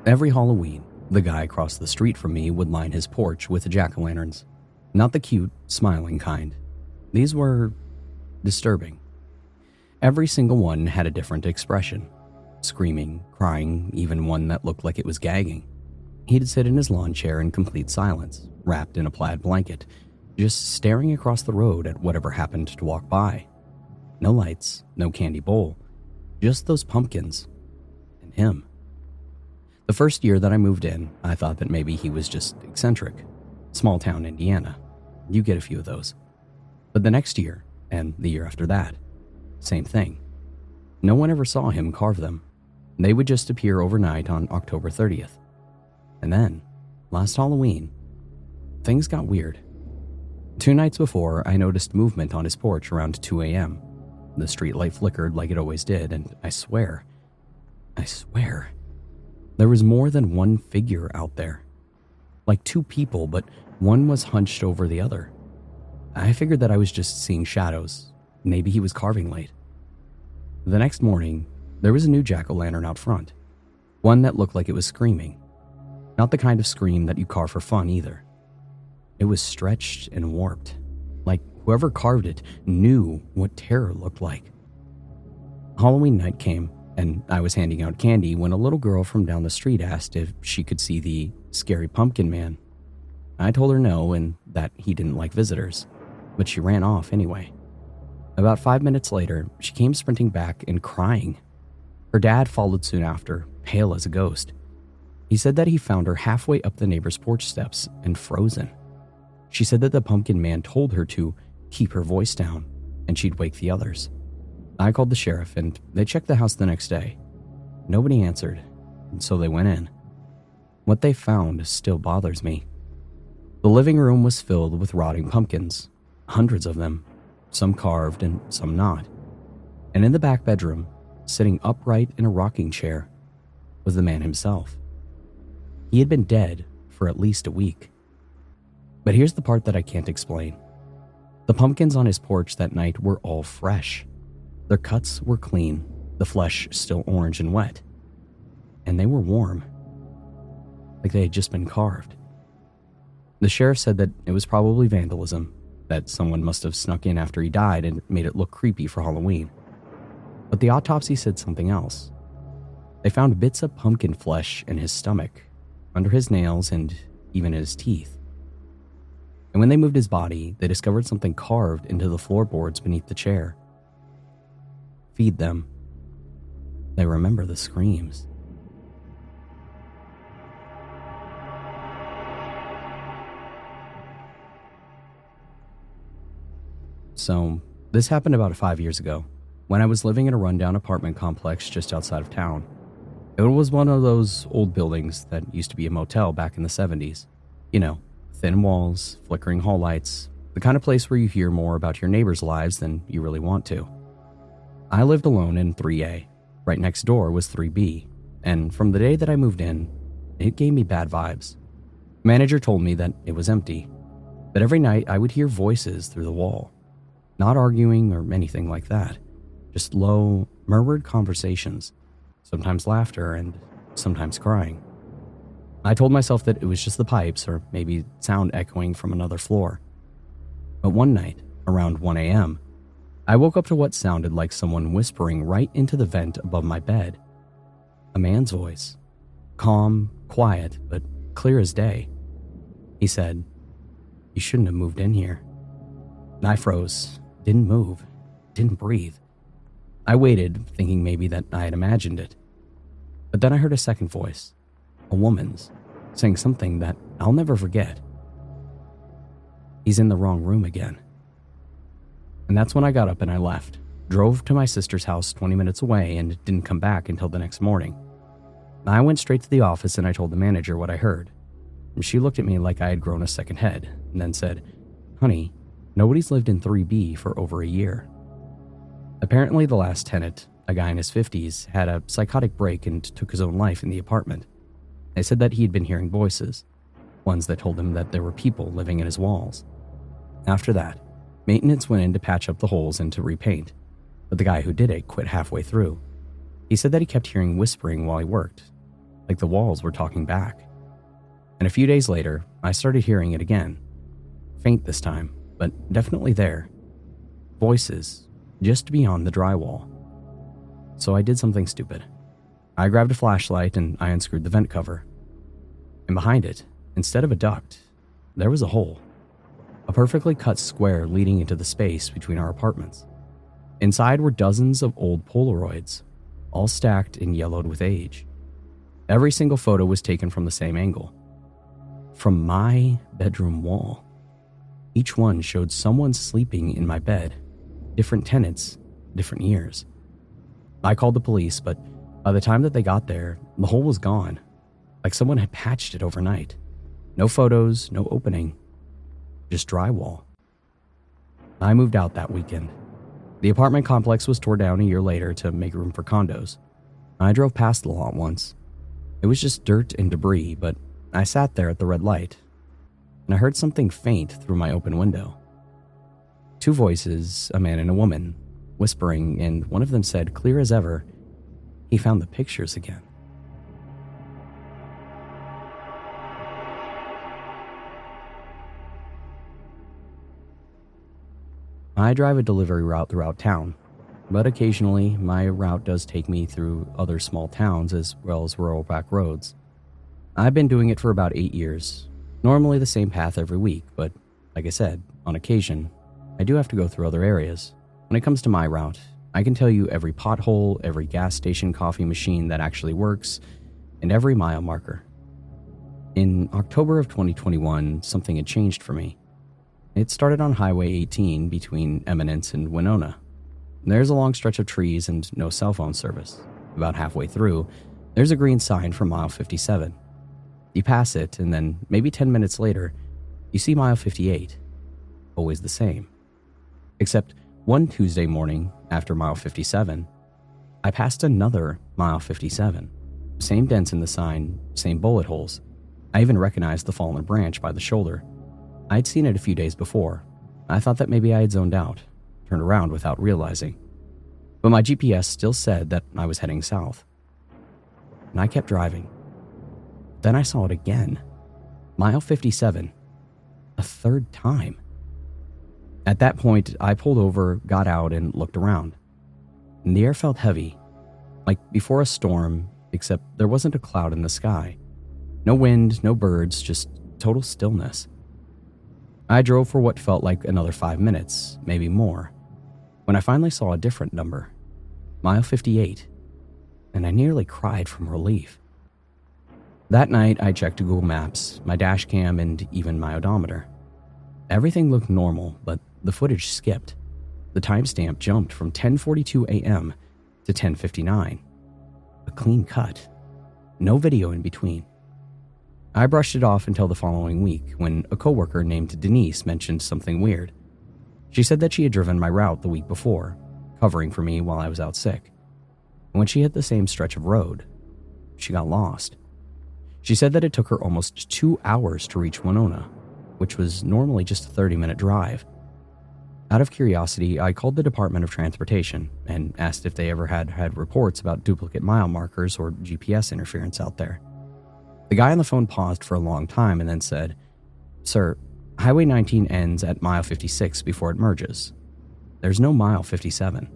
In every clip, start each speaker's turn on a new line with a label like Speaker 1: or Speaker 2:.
Speaker 1: Every Halloween, the guy across the street from me would line his porch with jack-o'-lanterns. Not the cute, smiling kind. These were disturbing. Every single one had a different expression. Screaming, crying, even one that looked like it was gagging. He'd sit in his lawn chair in complete silence, wrapped in a plaid blanket, just staring across the road at whatever happened to walk by. No lights, no candy bowl, just those pumpkins. And him. The first year that I moved in, I thought that maybe he was just eccentric. Small town Indiana. You get a few of those. But the next year, and the year after that, same thing. No one ever saw him carve them. They would just appear overnight on October 30th. And then, last Halloween, things got weird. 2 nights before, I noticed movement on his porch around 2 a.m. The street light flickered like it always did, and I swear, there was more than one figure out there. Like 2 people, but one was hunched over the other. I figured that I was just seeing shadows. Maybe he was carving late. The next morning, there was a new jack-o'-lantern out front. One that looked like it was screaming. Not the kind of scream that you carve for fun either. It was stretched and warped, like whoever carved it knew what terror looked like. Halloween night came, and I was handing out candy when a little girl from down the street asked if she could see the scary pumpkin man. I told her no and that he didn't like visitors, but she ran off anyway. About 5 minutes later, she came sprinting back and crying. Her dad followed soon after, pale as a ghost. He said that he found her halfway up the neighbor's porch steps and frozen. She said that the pumpkin man told her to keep her voice down and she'd wake the others. I called the sheriff and they checked the house the next day. Nobody answered, and so they went in. What they found still bothers me. The living room was filled with rotting pumpkins, hundreds of them, some carved and some not. And in the back bedroom, sitting upright in a rocking chair, was the man himself. He had been dead for at least a week. But here's the part that I can't explain. The pumpkins on his porch that night were all fresh. Their cuts were clean, the flesh still orange and wet. And they were warm, like they had just been carved. The sheriff said that it was probably vandalism, that someone must have snuck in after he died and made it look creepy for Halloween. But the autopsy said something else. They found bits of pumpkin flesh in his stomach, under his nails, and even his teeth. And when they moved his body, they discovered something carved into the floorboards beneath the chair. Feed them. They remember the screams. So, this happened about 5 years ago, when I was living in a rundown apartment complex just outside of town. It was one of those old buildings that used to be a motel back in the 70s. You know, thin walls, flickering hall lights, the kind of place where you hear more about your neighbors' lives than you really want to. I lived alone in 3A. Right next door was 3B, and from the day that I moved in, it gave me bad vibes. The manager told me that it was empty, but every night I would hear voices through the wall. Not arguing or anything like that, just low, murmured conversations, sometimes laughter and sometimes crying. I told myself that it was just the pipes or maybe sound echoing from another floor. But one night, around 1 a.m., I woke up to what sounded like someone whispering right into the vent above my bed. A man's voice. Calm, quiet, but clear as day. He said, "You shouldn't have moved in here." I froze, didn't move, didn't breathe. I waited, thinking maybe that I had imagined it. But then I heard a second voice, a woman's, saying something that I'll never forget. "He's in the wrong room again." And that's when I got up and I left, drove to my sister's house 20 minutes away and didn't come back until the next morning. I went straight to the office and I told the manager what I heard. And she looked at me like I had grown a second head and then said, "Honey, nobody's lived in 3B for over a year." Apparently the last tenant, a guy in his 50s, had a psychotic break and took his own life in the apartment. They said that he'd been hearing voices, ones that told him that there were people living in his walls. After that, maintenance went in to patch up the holes and to repaint, but the guy who did it quit halfway through. He said that he kept hearing whispering while he worked, like the walls were talking back. And a few days later, I started hearing it again. Faint this time, but definitely there. Voices, just beyond the drywall. So I did something stupid. I grabbed a flashlight and I unscrewed the vent cover. And behind it, instead of a duct, there was a hole. A perfectly cut square leading into the space between our apartments. Inside were dozens of old Polaroids, all stacked and yellowed with age. Every single photo was taken from the same angle. From my bedroom wall. Each one showed someone sleeping in my bed. Different tenants, different years. I called the police, but by the time that they got there, the hole was gone. Like someone had patched it overnight. No photos, no opening. Just drywall. I moved out that weekend. The apartment complex was torn down a year later to make room for condos. I drove past the lot once. It was just dirt and debris, but I sat there at the red light, and I heard something faint through my open window. Two voices, a man and a woman, whispering, and one of them said, clear as ever, he found the pictures again. I drive a delivery route throughout town, but occasionally my route does take me through other small towns as well as rural back roads. I've been doing it for about 8 years, normally the same path every week, but like I said, on occasion, I do have to go through other areas. When it comes to my route, I can tell you every pothole, every gas station coffee machine that actually works, and every mile marker. In October of 2021, something had changed for me. It started on Highway 18 between Eminence and Winona. There's a long stretch of trees and no cell phone service. About halfway through, there's a green sign for mile 57. You pass it, and then maybe 10 minutes later, you see mile 58. Always the same. Except one Tuesday morning, after mile 57, I passed another mile 57. Same dents in the sign, same bullet holes. I even recognized the fallen branch by the shoulder. I'd seen it a few days before. I thought that maybe I had zoned out, turned around without realizing. But my GPS still said that I was heading south. And I kept driving. Then I saw it again. Mile 57. A third time. At that point, I pulled over, got out, and looked around. And the air felt heavy, like before a storm, except there wasn't a cloud in the sky. No wind, no birds, just total stillness. I drove for what felt like another 5 minutes, maybe more, when I finally saw a different number, mile 58, and I nearly cried from relief. That night, I checked Google Maps, my dash cam, and even my odometer. Everything looked normal, but the footage skipped. The timestamp jumped from 10:42 a.m. to 10:59. A clean cut. No video in between. I brushed it off until the following week when a coworker named Denise mentioned something weird. She said that she had driven my route the week before, covering for me while I was out sick. And when she hit the same stretch of road, she got lost. She said that it took her almost 2 hours to reach Winona, which was normally just a 30-minute drive. Out of curiosity, I called the Department of Transportation and asked if they ever had reports about duplicate mile markers or GPS interference out there. The guy on the phone paused for a long time and then said, "Sir, Highway 19 ends at mile 56 before it merges. There's no mile 57.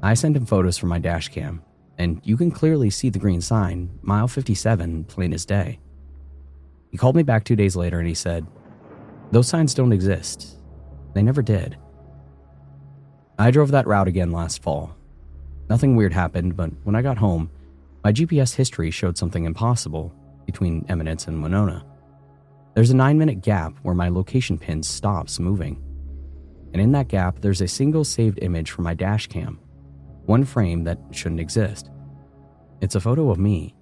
Speaker 1: I sent him photos from my dash cam, and you can clearly see the green sign, mile 57, plain as day. He called me back 2 days later and he said, "Those signs don't exist. They never did." I drove that route again last fall. Nothing weird happened, but when I got home, my GPS history showed something impossible between Eminence and Winona. There's a 9-minute gap where my location pin stops moving. And in that gap, there's a single saved image from my dash cam. One frame that shouldn't exist. It's a photo of me,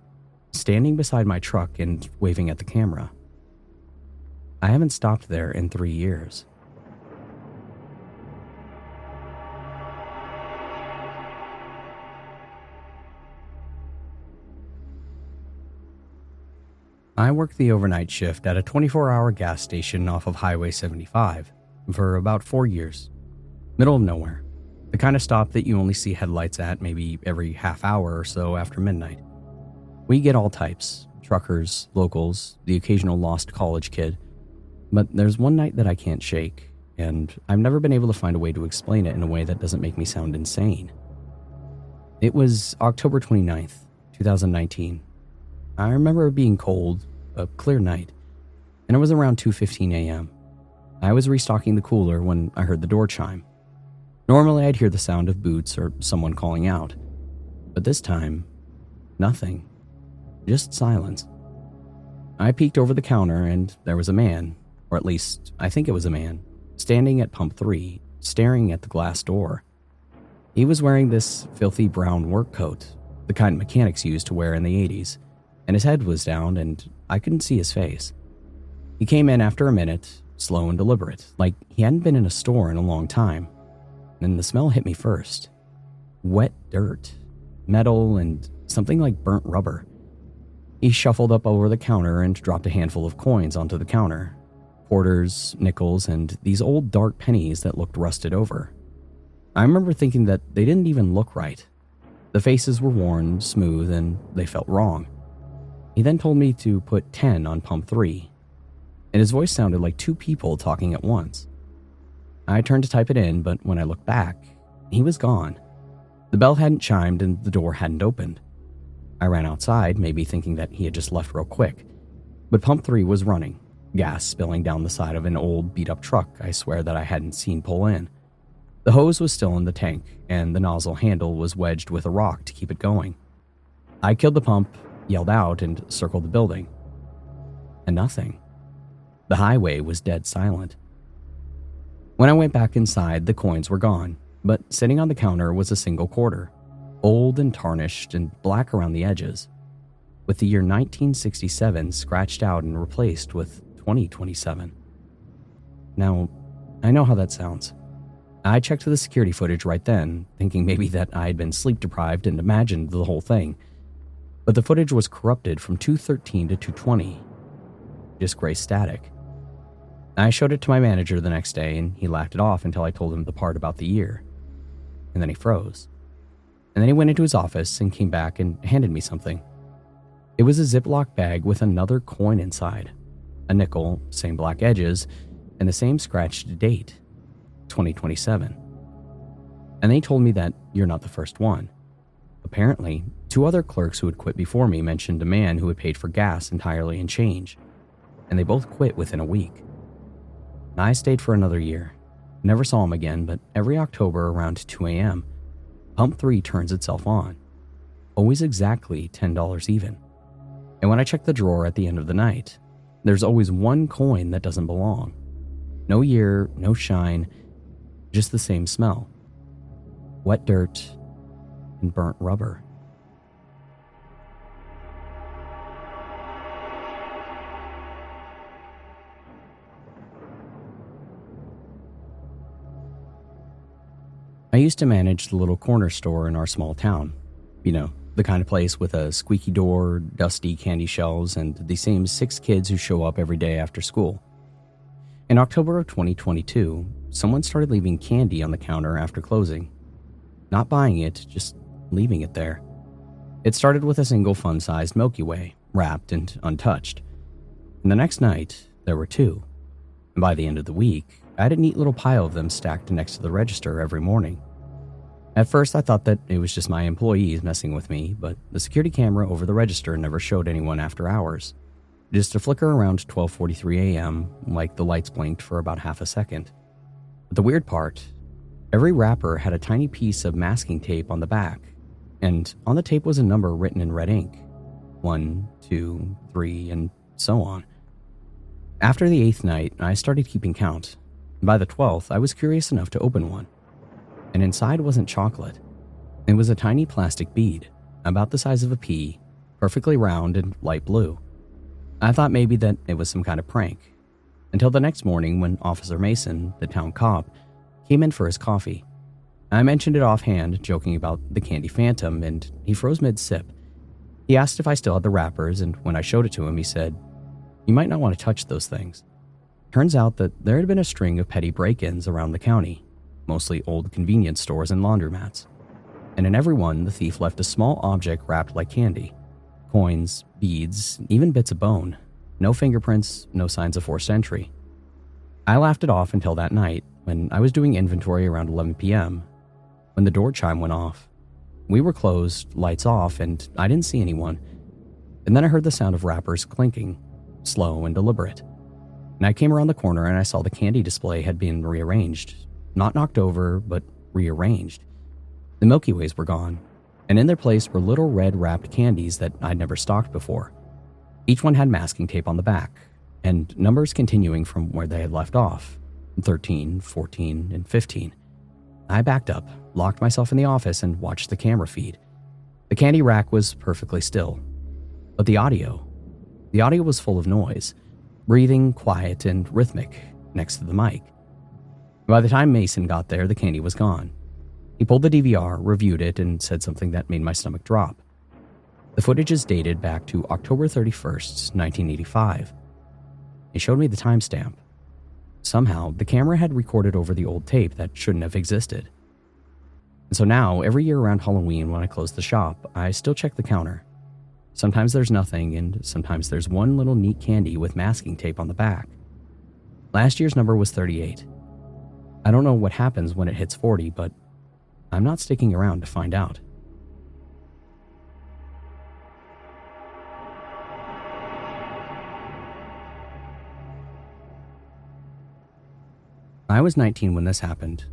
Speaker 1: standing beside my truck and waving at the camera. I haven't stopped there in 3 years. I worked the overnight shift at a 24-hour gas station off of Highway 75 for about 4 years. Middle of nowhere. The kind of stop that you only see headlights at maybe every half hour or so after midnight. We get all types, truckers, locals, the occasional lost college kid. But there's one night that I can't shake, and I've never been able to find a way to explain it in a way that doesn't make me sound insane. It was October 29th, 2019. I remember it being cold, a clear night, and it was around 2:15 a.m. I was restocking the cooler when I heard the door chime. Normally I'd hear the sound of boots or someone calling out, but this time, nothing. Just silence. I peeked over the counter and there was a man, or at least I think it was a man, standing at pump 3, staring at the glass door. He was wearing this filthy brown work coat, the kind mechanics used to wear in the 80s, and his head was down and I couldn't see his face. He came in after a minute, slow and deliberate, like he hadn't been in a store in a long time. Then the smell hit me first. Wet dirt, metal, and something like burnt rubber. He shuffled up over the counter and dropped a handful of coins onto the counter. Quarters, nickels, and these old dark pennies that looked rusted over. I remember thinking that they didn't even look right. The faces were worn, smooth, and they felt wrong. He then told me to put 10 on pump 3, and his voice sounded like two people talking at once. I turned to type it in, but when I looked back, he was gone. The bell hadn't chimed and the door hadn't opened. I ran outside, maybe thinking that he had just left real quick, but pump 3 was running, gas spilling down the side of an old beat-up truck I swear that I hadn't seen pull in. The hose was still in the tank, and the nozzle handle was wedged with a rock to keep it going. I killed the pump, yelled out, and circled the building. And nothing. The highway was dead silent. When I went back inside, the coins were gone, but sitting on the counter was a single quarter, old and tarnished and black around the edges, with the year 1967 scratched out and replaced with 2027. Now, I know how that sounds. I checked the security footage right then, thinking maybe that I had been sleep deprived and imagined the whole thing. But the footage was corrupted from 2:13 to 2:20, just gray static. I showed it to my manager the next day and he laughed it off until I told him the part about the year. And then he froze. And then he went into his office and came back and handed me something. It was a Ziploc bag with another coin inside, a nickel, same black edges, and the same scratched date, 2027. And then he told me that you're not the first one. Apparently, 2 other clerks who had quit before me mentioned a man who had paid for gas entirely in change, and they both quit within a week. I stayed for another year. Never saw him again, but every October around 2 a.m., pump 3 turns itself on. Always exactly $10 even. And when I check the drawer at the end of the night, there's always one coin that doesn't belong. No year, no shine, just the same smell. Wet dirt and burnt rubber. I used to manage the little corner store in our small town. You know, the kind of place with a squeaky door, dusty candy shelves, and the same 6 kids who show up every day after school. In October of 2022, someone started leaving candy on the counter after closing. Not buying it, just leaving it there. It started with a single fun-sized Milky Way, wrapped and untouched. And the next night, there were 2. And by the end of the week, I had a neat little pile of them stacked next to the register every morning. At first, I thought that it was just my employees messing with me, but the security camera over the register never showed anyone after hours. Just a flicker around 12:43 a.m., like the lights blinked for about half a second. But the weird part, every wrapper had a tiny piece of masking tape on the back, and on the tape was a number written in red ink. 1, 2, 3, and so on. After the 8th night, I started keeping count. By the 12th, I was curious enough to open one. And inside wasn't chocolate. It was a tiny plastic bead, about the size of a pea, perfectly round and light blue. I thought maybe that it was some kind of prank, until the next morning when Officer Mason, the town cop, came in for his coffee. I mentioned it offhand, joking about the candy phantom, and he froze mid-sip. He asked if I still had the wrappers, and when I showed it to him, he said, "You might not want to touch those things." Turns out that there had been a string of petty break-ins around the county, mostly old convenience stores and laundromats. And in every one, the thief left a small object wrapped like candy. Coins, beads, even bits of bone. No fingerprints, no signs of forced entry. I laughed it off until that night when I was doing inventory around 11 p.m. when the door chime went off. We were closed, lights off, and I didn't see anyone. And then I heard the sound of wrappers clinking, slow and deliberate. And I came around the corner and I saw the candy display had been rearranged. Not knocked over, but rearranged. The Milky Ways were gone, and in their place were little red wrapped candies that I'd never stocked before. Each one had masking tape on the back, and numbers continuing from where they had left off, 13, 14, and 15. I backed up, locked myself in the office, and watched the camera feed. The candy rack was perfectly still. But the audio was full of noise, breathing, quiet, and rhythmic next to the mic. By the time Mason got there, the candy was gone. He pulled the DVR, reviewed it, and said something that made my stomach drop. The footage is dated back to October 31st, 1985. He showed me the timestamp. Somehow, the camera had recorded over the old tape that shouldn't have existed. And so now, every year around Halloween when I close the shop, I still check the counter. Sometimes there's nothing, and sometimes there's one little neat candy with masking tape on the back. Last year's number was 38. I don't know what happens when it hits 40, but I'm not sticking around to find out. I was 19 when this happened.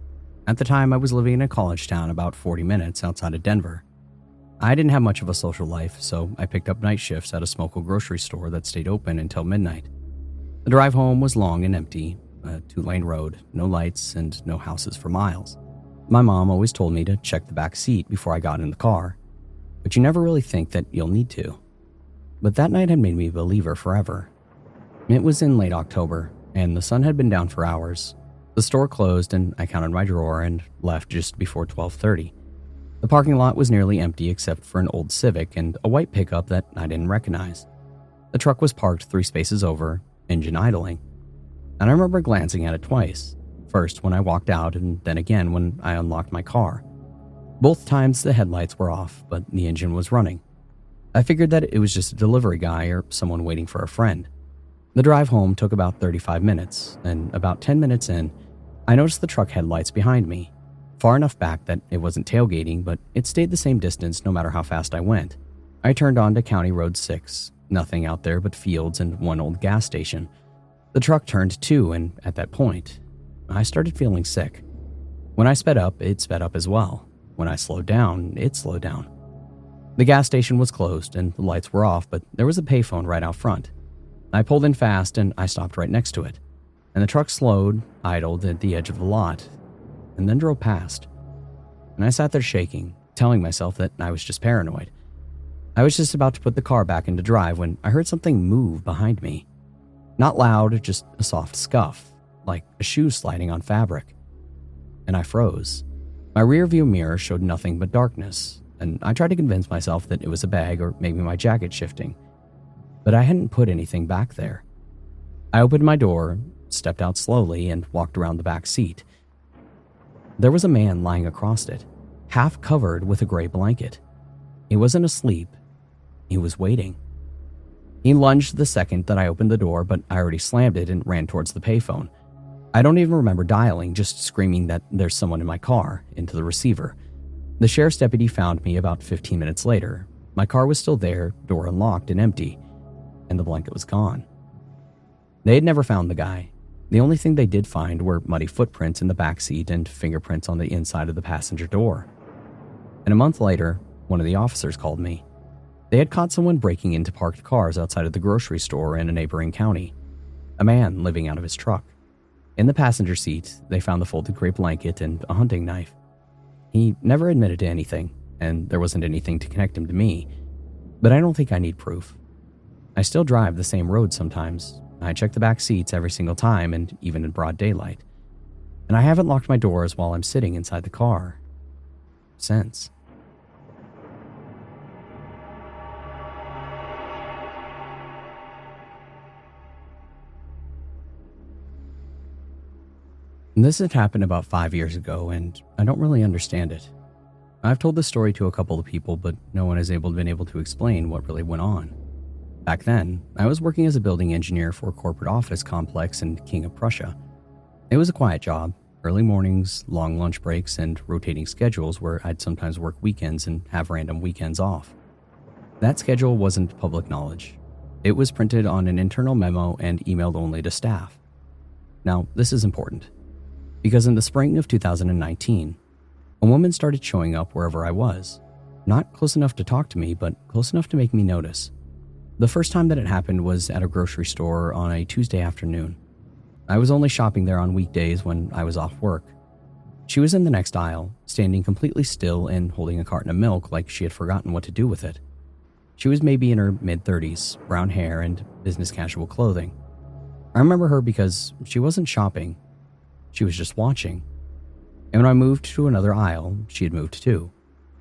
Speaker 1: At the time, I was living in a college town about 40 minutes outside of Denver. I didn't have much of a social life, so I picked up night shifts at a Smoko grocery store that stayed open until midnight. The drive home was long and empty, a 2-lane road, no lights, and no houses for miles. My mom always told me to check the back seat before I got in the car, but you never really think that you'll need to. But that night had made me a believer forever. It was in late October, and the sun had been down for hours. The store closed, and I counted my drawer and left just before 12:30. The parking lot was nearly empty except for an old Civic and a white pickup that I didn't recognize. The truck was parked 3 spaces over, engine idling, and I remember glancing at it twice, first when I walked out and then again when I unlocked my car. Both times the headlights were off, but the engine was running. I figured that it was just a delivery guy or someone waiting for a friend. The drive home took about 35 minutes, and about 10 minutes in, I noticed the truck headlights behind me, far enough back that it wasn't tailgating, but it stayed the same distance no matter how fast I went. I turned onto County Road 6, nothing out there but fields and one old gas station. The truck turned too, and at that point, I started feeling sick. When I sped up, it sped up as well. When I slowed down, it slowed down. The gas station was closed and the lights were off, but there was a payphone right out front. I pulled in fast and I stopped right next to it, and the truck slowed, idled at the edge of the lot, and then drove past. And I sat there shaking, telling myself that I was just paranoid. I was just about to put the car back into drive when I heard something move behind me. Not loud, just a soft scuff, like a shoe sliding on fabric. And I froze. My rear view mirror showed nothing but darkness, and I tried to convince myself that it was a bag or maybe my jacket shifting. But I hadn't put anything back there. I opened my door, stepped out slowly, and walked around the back seat. There was a man lying across it, half covered with a gray blanket. He wasn't asleep. He was waiting. He lunged the second that I opened the door, but I already slammed it and ran towards the payphone. I don't even remember dialing, just screaming that there's someone in my car into the receiver. The sheriff's deputy found me about 15 minutes later. My car was still there, door unlocked and empty, and the blanket was gone. They had never found the guy. The only thing they did find were muddy footprints in the back seat and fingerprints on the inside of the passenger door. And a month later, one of the officers called me. They had caught someone breaking into parked cars outside of the grocery store in a neighboring county. A man living out of his truck. In the passenger seat, they found the folded gray blanket and a hunting knife. He never admitted to anything, and there wasn't anything to connect him to me, but I don't think I need proof. I still drive the same road sometimes. I check the back seats every single time, and even in broad daylight. And I haven't locked my doors while I'm sitting inside the car. Since. This had happened about 5 years ago, and I don't really understand it. I've told this story to a couple of people, but no one has been able to explain what really went on. Back then, I was working as a building engineer for a corporate office complex in King of Prussia. It was a quiet job, early mornings, long lunch breaks, and rotating schedules where I'd sometimes work weekends and have random weekends off. That schedule wasn't public knowledge. It was printed on an internal memo and emailed only to staff. Now, this is important, because in the spring of 2019, a woman started showing up wherever I was. Not close enough to talk to me, but close enough to make me notice. The first time that it happened was at a grocery store on a Tuesday afternoon. I was only shopping there on weekdays when I was off work. She was in the next aisle, standing completely still and holding a carton of milk like she had forgotten what to do with it. She was maybe in her mid-30s, brown hair and business casual clothing. I remember her because she wasn't shopping. She was just watching. And when I moved to another aisle, she had moved too.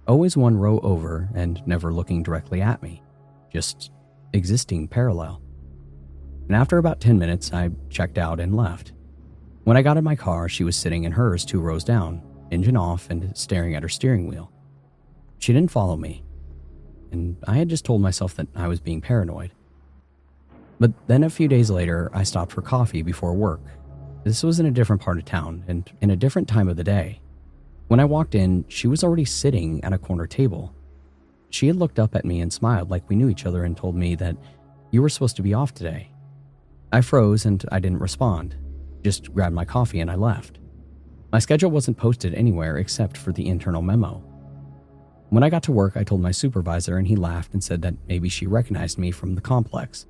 Speaker 1: Always one row over and never looking directly at me. Just existing parallel. And after about 10 minutes, I checked out and left. When I got in my car, she was sitting in hers 2 rows down, engine off and staring at her steering wheel. She didn't follow me, and I had just told myself that I was being paranoid. But then a few days later, I stopped for coffee before work. This was in a different part of town and in a different time of the day. When I walked in, she was already sitting at a corner table. She had looked up at me and smiled like we knew each other and told me that you were supposed to be off today. I froze and I didn't respond, just grabbed my coffee and I left. My schedule wasn't posted anywhere except for the internal memo. When I got to work, I told my supervisor and he laughed and said that maybe she recognized me from the complex.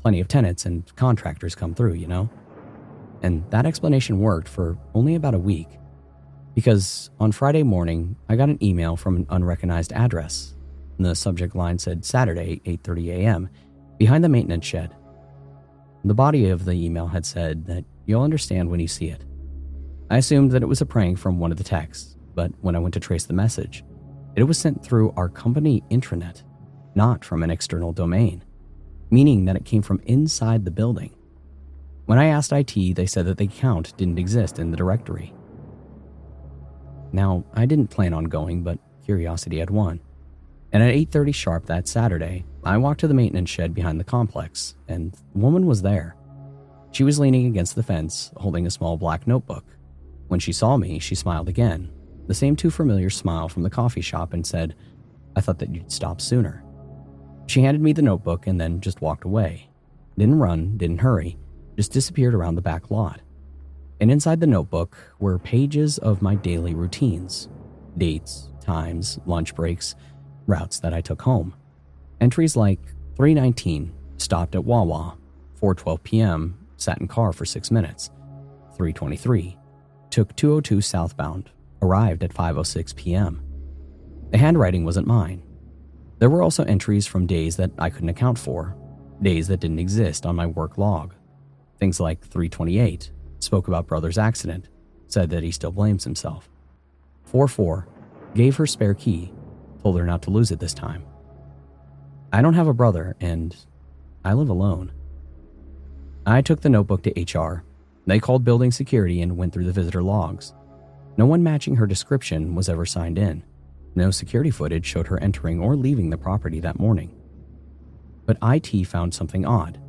Speaker 1: Plenty of tenants and contractors come through, you know? And that explanation worked for only about a week. Because on Friday morning, I got an email from an unrecognized address. And the subject line said Saturday, 8:30 a.m., behind the maintenance shed. The body of the email had said that you'll understand when you see it. I assumed that it was a prank from one of the texts, but when I went to trace the message, it was sent through our company intranet, not from an external domain, meaning that it came from inside the building. When I asked IT, they said that the account didn't exist in the directory. Now, I didn't plan on going, but curiosity had won. And at 8:30 sharp that Saturday, I walked to the maintenance shed behind the complex, and the woman was there. She was leaning against the fence, holding a small black notebook. When she saw me, she smiled again, the same too familiar smile from the coffee shop, and said, "I thought that you'd stop sooner." She handed me the notebook and then just walked away. Didn't run, didn't hurry, just disappeared around the back lot. And inside the notebook were pages of my daily routines. Dates, times, lunch breaks, routes that I took home. Entries like 3:19, stopped at Wawa, 4:12 p.m., sat in car for 6 minutes. 3:23, took 202 southbound, arrived at 5:06 p.m. The handwriting wasn't mine. There were also entries from days that I couldn't account for, days that didn't exist on my work log. Things like 3:28, spoke about brother's accident, said that he still blames himself. 4:4, gave her spare key, told her not to lose it this time. I don't have a brother and I live alone. I took the notebook to HR. They called building security and went through the visitor logs. No one matching her description was ever signed in. No security footage showed her entering or leaving the property that morning. But IT found something odd.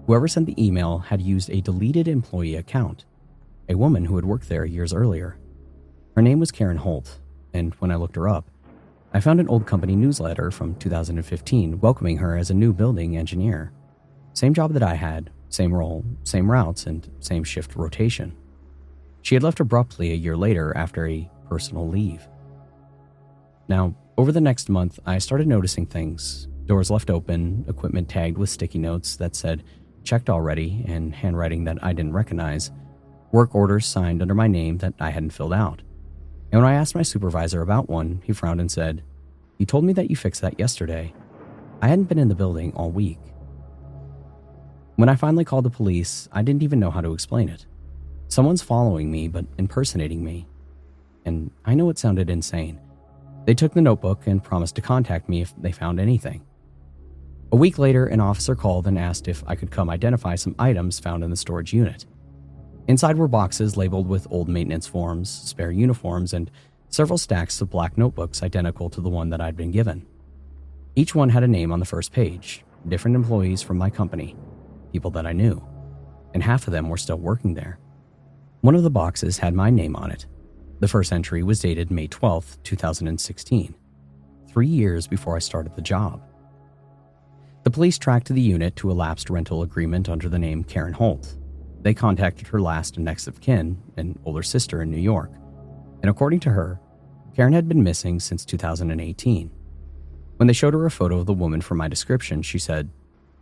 Speaker 1: Whoever sent the email had used a deleted employee account, a woman who had worked there years earlier. Her name was Karen Holt, and when I looked her up, I found an old company newsletter from 2015 welcoming her as a new building engineer. Same job that I had, same role, same routes, and same shift rotation. She had left abruptly a year later after a personal leave. Now, over the next month, I started noticing things. Doors left open, equipment tagged with sticky notes that said, "checked already," and handwriting that I didn't recognize. Work orders signed under my name that I hadn't filled out. And when I asked my supervisor about one, he frowned and said, "You told me that you fixed that yesterday. I hadn't been in the building all week." When I finally called the police, I didn't even know how to explain it. Someone's following me, but impersonating me. And I know it sounded insane. They took the notebook and promised to contact me if they found anything. A week later, an officer called and asked if I could come identify some items found in the storage unit. Inside were boxes labeled with old maintenance forms, spare uniforms, and several stacks of black notebooks identical to the one that I'd been given. Each one had a name on the first page, different employees from my company, people that I knew, and half of them were still working there. One of the boxes had my name on it. The first entry was dated May 12th, 2016, 3 years before I started the job. The police tracked the unit to a lapsed rental agreement under the name Karen Holt. They contacted her last and next of kin, an older sister in New York, and according to her, Karen had been missing since 2018. When they showed her a photo of the woman from my description, she said,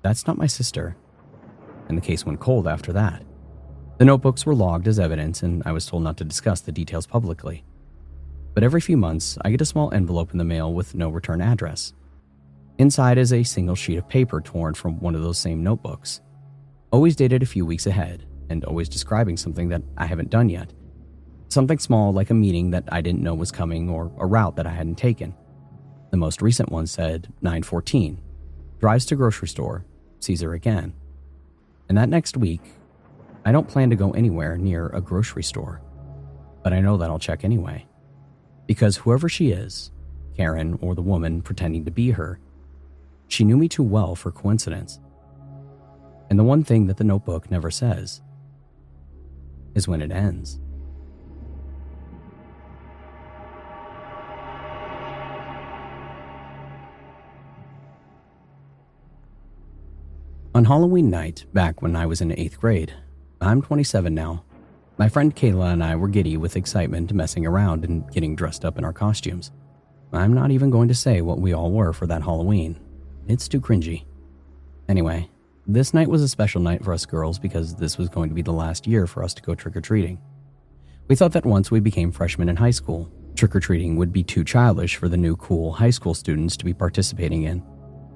Speaker 1: "That's not my sister," and the case went cold after that. The notebooks were logged as evidence, and I was told not to discuss the details publicly. But every few months, I get a small envelope in the mail with no return address. Inside is a single sheet of paper torn from one of those same notebooks, always dated a few weeks ahead, and always describing something that I haven't done yet. Something small like a meeting that I didn't know was coming or a route that I hadn't taken. The most recent one said 9:14, drives to grocery store, sees her again. And that next week, I don't plan to go anywhere near a grocery store, but I know that I'll check anyway. Because whoever she is, Karen or the woman pretending to be her, she knew me too well for coincidence. And the one thing that the notebook never says is when it ends. On Halloween night, back when I was in 8th grade, I'm 27 now, my friend Kayla and I were giddy with excitement, messing around and getting dressed up in our costumes. I'm not even going to say what we all were for that Halloween. It's too cringy. Anyway, this night was a special night for us girls because this was going to be the last year for us to go trick-or-treating. We thought that once we became freshmen in high school, trick-or-treating would be too childish for the new cool high school students to be participating in.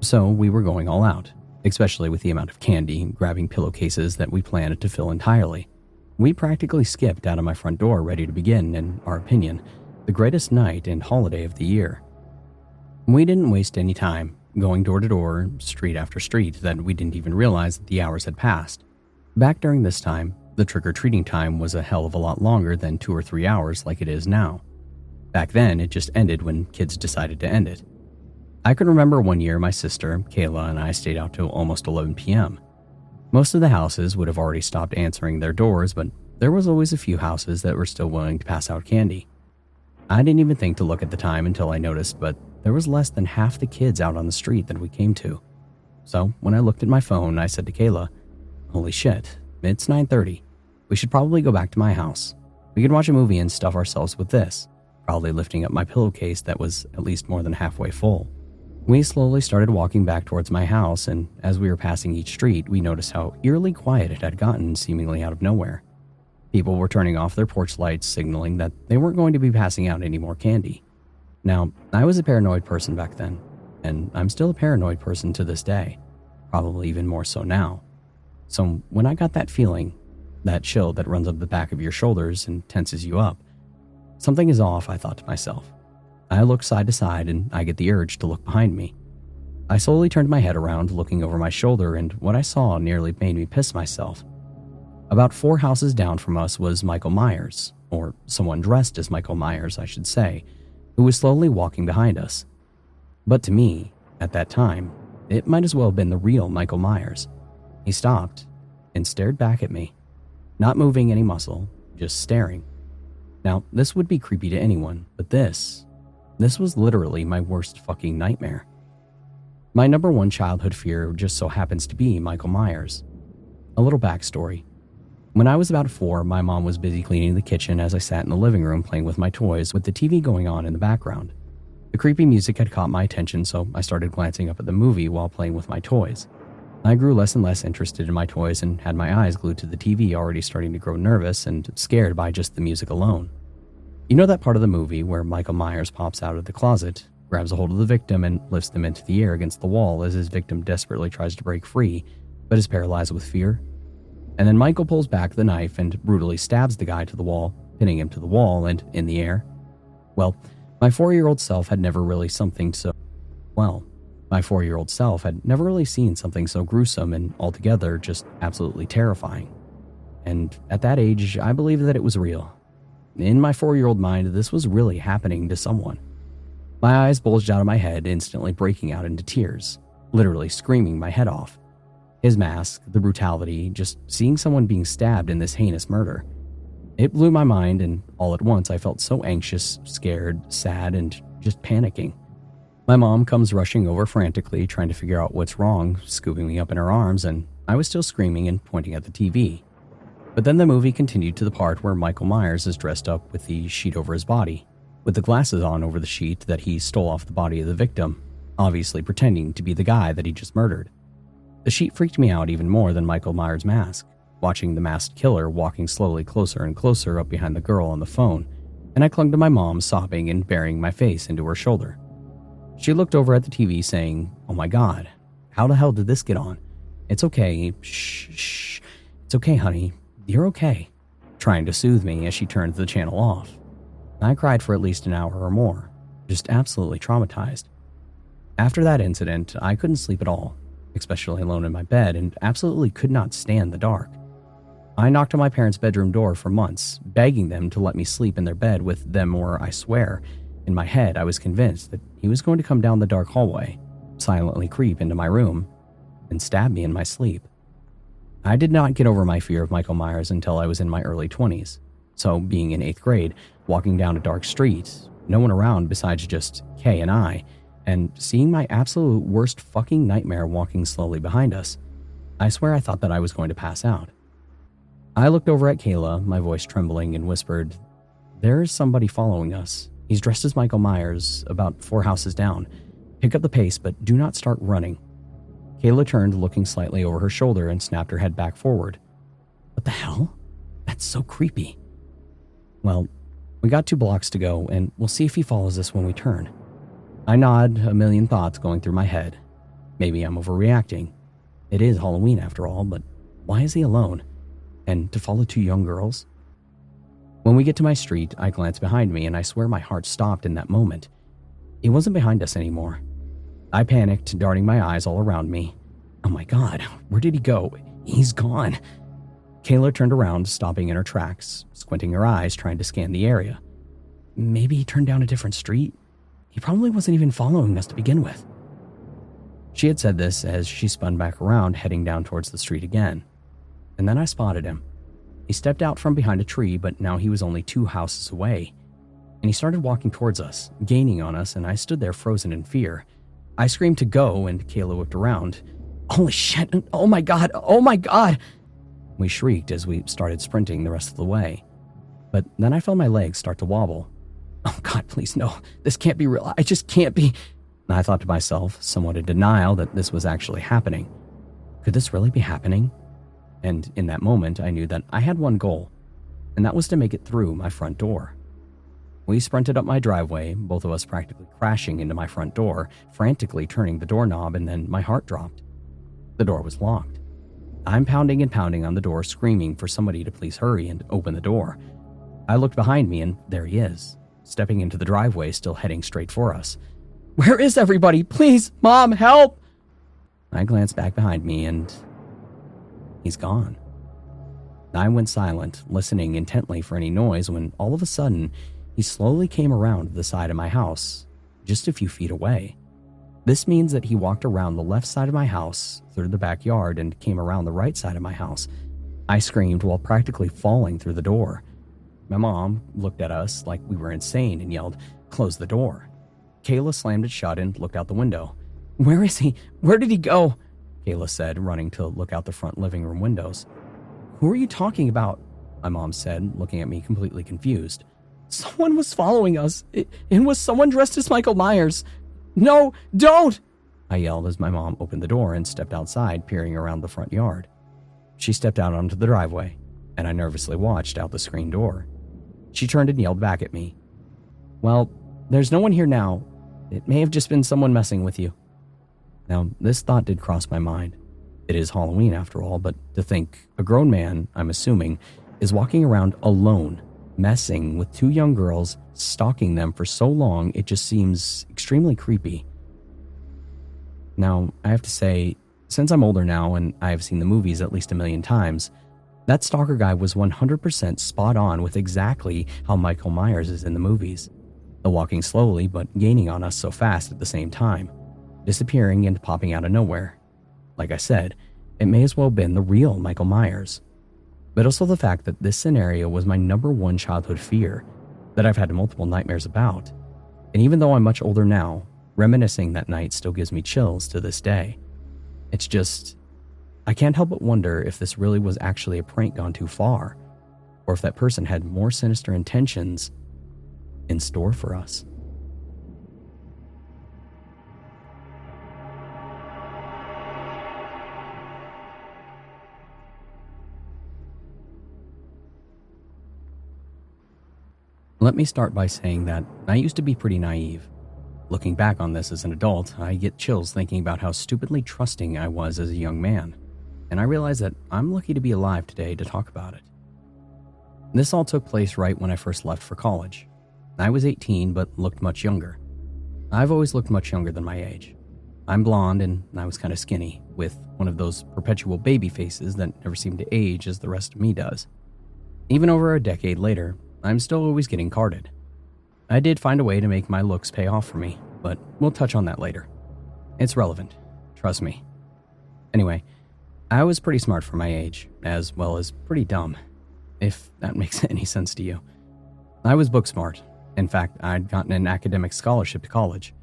Speaker 1: So we were going all out, especially with the amount of candy and grabbing pillowcases that we planned to fill entirely. We practically skipped out of my front door ready to begin, in our opinion, the greatest night and holiday of the year. We didn't waste any time going door to door, street after street, that we didn't even realize that the hours had passed. Back during this time, the trick-or-treating time was a hell of a lot longer than 2 or 3 hours like it is now. Back then, it just ended when kids decided to end it. I can remember one year my sister, Kayla, and I stayed out till almost 11 p.m. Most of the houses would have already stopped answering their doors, but there was always a few houses that were still willing to pass out candy. I didn't even think to look at the time until I noticed, but there was less than half the kids out on the street that we came to. So when I looked at my phone, I said to Kayla, "Holy shit, it's 9:30. We should probably go back to my house. We could watch a movie and stuff ourselves with this," probably lifting up my pillowcase that was at least more than halfway full. We slowly started walking back towards my house, and as we were passing each street, we noticed how eerily quiet it had gotten seemingly out of nowhere. People were turning off their porch lights, signaling that they weren't going to be passing out any more candy. Now, I was a paranoid person back then, and I'm still a paranoid person to this day, probably even more so now. So when I got that feeling, that chill that runs up the back of your shoulders and tenses you up, something is off, I thought to myself. I look side to side and I get the urge to look behind me. I slowly turned my head around, looking over my shoulder, and what I saw nearly made me piss myself. About 4 houses down from us was Michael Myers, or someone dressed as Michael Myers, I should say, who was slowly walking behind us. But to me, at that time, it might as well have been the real Michael Myers. He stopped and stared back at me, not moving any muscle, just staring. Now, this would be creepy to anyone, but this was literally my worst fucking nightmare. My number one childhood fear just so happens to be Michael Myers. A little backstory. When I was about 4, my mom was busy cleaning the kitchen as I sat in the living room playing with my toys with the TV going on in the background. The creepy music had caught my attention, so I started glancing up at the movie while playing with my toys. I grew less and less interested in my toys and had my eyes glued to the TV, already starting to grow nervous and scared by just the music alone. You know that part of the movie where Michael Myers pops out of the closet, grabs a hold of the victim, and lifts them into the air against the wall as his victim desperately tries to break free, but is paralyzed with fear? And then Michael pulls back the knife and brutally stabs the guy to the wall, pinning him to the wall and in the air. Well, my 4-year-old self had never really seen something so gruesome and altogether just absolutely terrifying. And at that age, I believed that it was real. In my 4-year-old mind, this was really happening to someone. My eyes bulged out of my head, instantly breaking out into tears, literally screaming my head off. His mask, the brutality, just seeing someone being stabbed in this heinous murder. It blew my mind, and all at once I felt so anxious, scared, sad, and just panicking. My mom comes rushing over frantically, trying to figure out what's wrong, scooping me up in her arms, and I was still screaming and pointing at the TV. But then the movie continued to the part where Michael Myers is dressed up with the sheet over his body, with the glasses on over the sheet that he stole off the body of the victim, obviously pretending to be the guy that he just murdered. The sheet freaked me out even more than Michael Myers' mask, watching the masked killer walking slowly closer and closer up behind the girl on the phone, and I clung to my mom, sobbing and burying my face into her shoulder. She looked over at the TV saying, "Oh my God, how the hell did this get on? It's okay, shh, it's okay, honey, you're okay," trying to soothe me as she turned the channel off. I cried for at least an hour or more, just absolutely traumatized. After that incident, I couldn't sleep at all, especially alone in my bed, and absolutely could not stand the dark. I knocked on my parents' bedroom door for months, begging them to let me sleep in their bed with them, or I swear, in my head I was convinced that he was going to come down the dark hallway, silently creep into my room, and stab me in my sleep. I did not get over my fear of Michael Myers until I was in my early 20s, so being in 8th grade, walking down a dark street, no one around besides just Kay and I, and seeing my absolute worst fucking nightmare walking slowly behind us, I swear I thought that I was going to pass out. I looked over at Kayla, my voice trembling, and whispered, "There is somebody following us. He's dressed as Michael Myers, about 4 houses down. Pick up the pace, but do not start running." Kayla turned, looking slightly over her shoulder, and snapped her head back forward. "What the hell? That's so creepy." "Well, we got 2 blocks to go, and we'll see if he follows us when we turn." I nod, a million thoughts going through my head. Maybe I'm overreacting. It is Halloween after all, but why is he alone? And to follow 2 young girls? When we get to my street, I glance behind me, and I swear my heart stopped in that moment. He wasn't behind us anymore. I panicked, darting my eyes all around me. Oh my God, where did he go? He's gone. Kayla turned around, stopping in her tracks, squinting her eyes, trying to scan the area. Maybe he turned down a different street? He probably wasn't even following us to begin with. She had said this as she spun back around, heading down towards the street again. And then I spotted him. He stepped out from behind a tree, but now he was only 2 houses away. And he started walking towards us, gaining on us, and I stood there frozen in fear. I screamed to go, and Kayla whipped around. "Holy shit! Oh my God! Oh my God!" We shrieked as we started sprinting the rest of the way. But then I felt my legs start to wobble. "Oh God, please no. This can't be real. I just can't be." And I thought to myself, somewhat in denial, that this was actually happening. Could this really be happening? And in that moment, I knew that I had one goal, and that was to make it through my front door. We sprinted up my driveway, both of us practically crashing into my front door, frantically turning the doorknob, and then my heart dropped. The door was locked. I'm pounding and pounding on the door, screaming for somebody to please hurry and open the door. I looked behind me, and there he is, stepping into the driveway, still heading straight for us. "Where is everybody? Please, Mom, help!" I glanced back behind me, and he's gone. I went silent, listening intently for any noise, when all of a sudden, he slowly came around to the side of my house, just a few feet away. This means that he walked around the left side of my house, through the backyard, and came around the right side of my house. I screamed while practically falling through the door. My mom looked at us like we were insane and yelled, "Close the door." Kayla slammed it shut and looked out the window. "Where is he? Where did he go?" Kayla said, running to look out the front living room windows. "Who are you talking about?" my mom said, looking at me completely confused. "Someone was following us. It was someone dressed as Michael Myers. No, don't!" I yelled as my mom opened the door and stepped outside, peering around the front yard. She stepped out onto the driveway, and I nervously watched out the screen door. She turned and yelled back at me. "Well, there's no one here now. It may have just been someone messing with you." Now, this thought did cross my mind. It is Halloween after all, but to think a grown man, I'm assuming, is walking around alone, messing with 2 young girls, stalking them for so long, it just seems extremely creepy. Now, I have to say, since I'm older now and I have seen the movies at least 1 million times, That stalker guy was 100% spot on with exactly how Michael Myers is in the movies. The walking slowly but gaining on us so fast at the same time, disappearing and popping out of nowhere. Like I said, it may as well have been the real Michael Myers. But also the fact that this scenario was my number one childhood fear that I've had multiple nightmares about. And even though I'm much older now, reminiscing that night still gives me chills to this day. It's just, I can't help but wonder if this really was actually a prank gone too far, or if that person had more sinister intentions in store for us. Let me start by saying that I used to be pretty naive. Looking back on this as an adult, I get chills thinking about how stupidly trusting I was as a young man, and I realize that I'm lucky to be alive today to talk about it. This all took place right when I first left for college. I was 18 but looked much younger. I've always looked much younger than my age. I'm blonde and I was kind of skinny, with one of those perpetual baby faces that never seem to age as the rest of me does. Even over a decade later, I'm still always getting carded. I did find a way to make my looks pay off for me, but we'll touch on that later. It's relevant, trust me. Anyway, I was pretty smart for my age, as well as pretty dumb, if that makes any sense to you. I was book smart. In fact, I'd gotten an academic scholarship to college,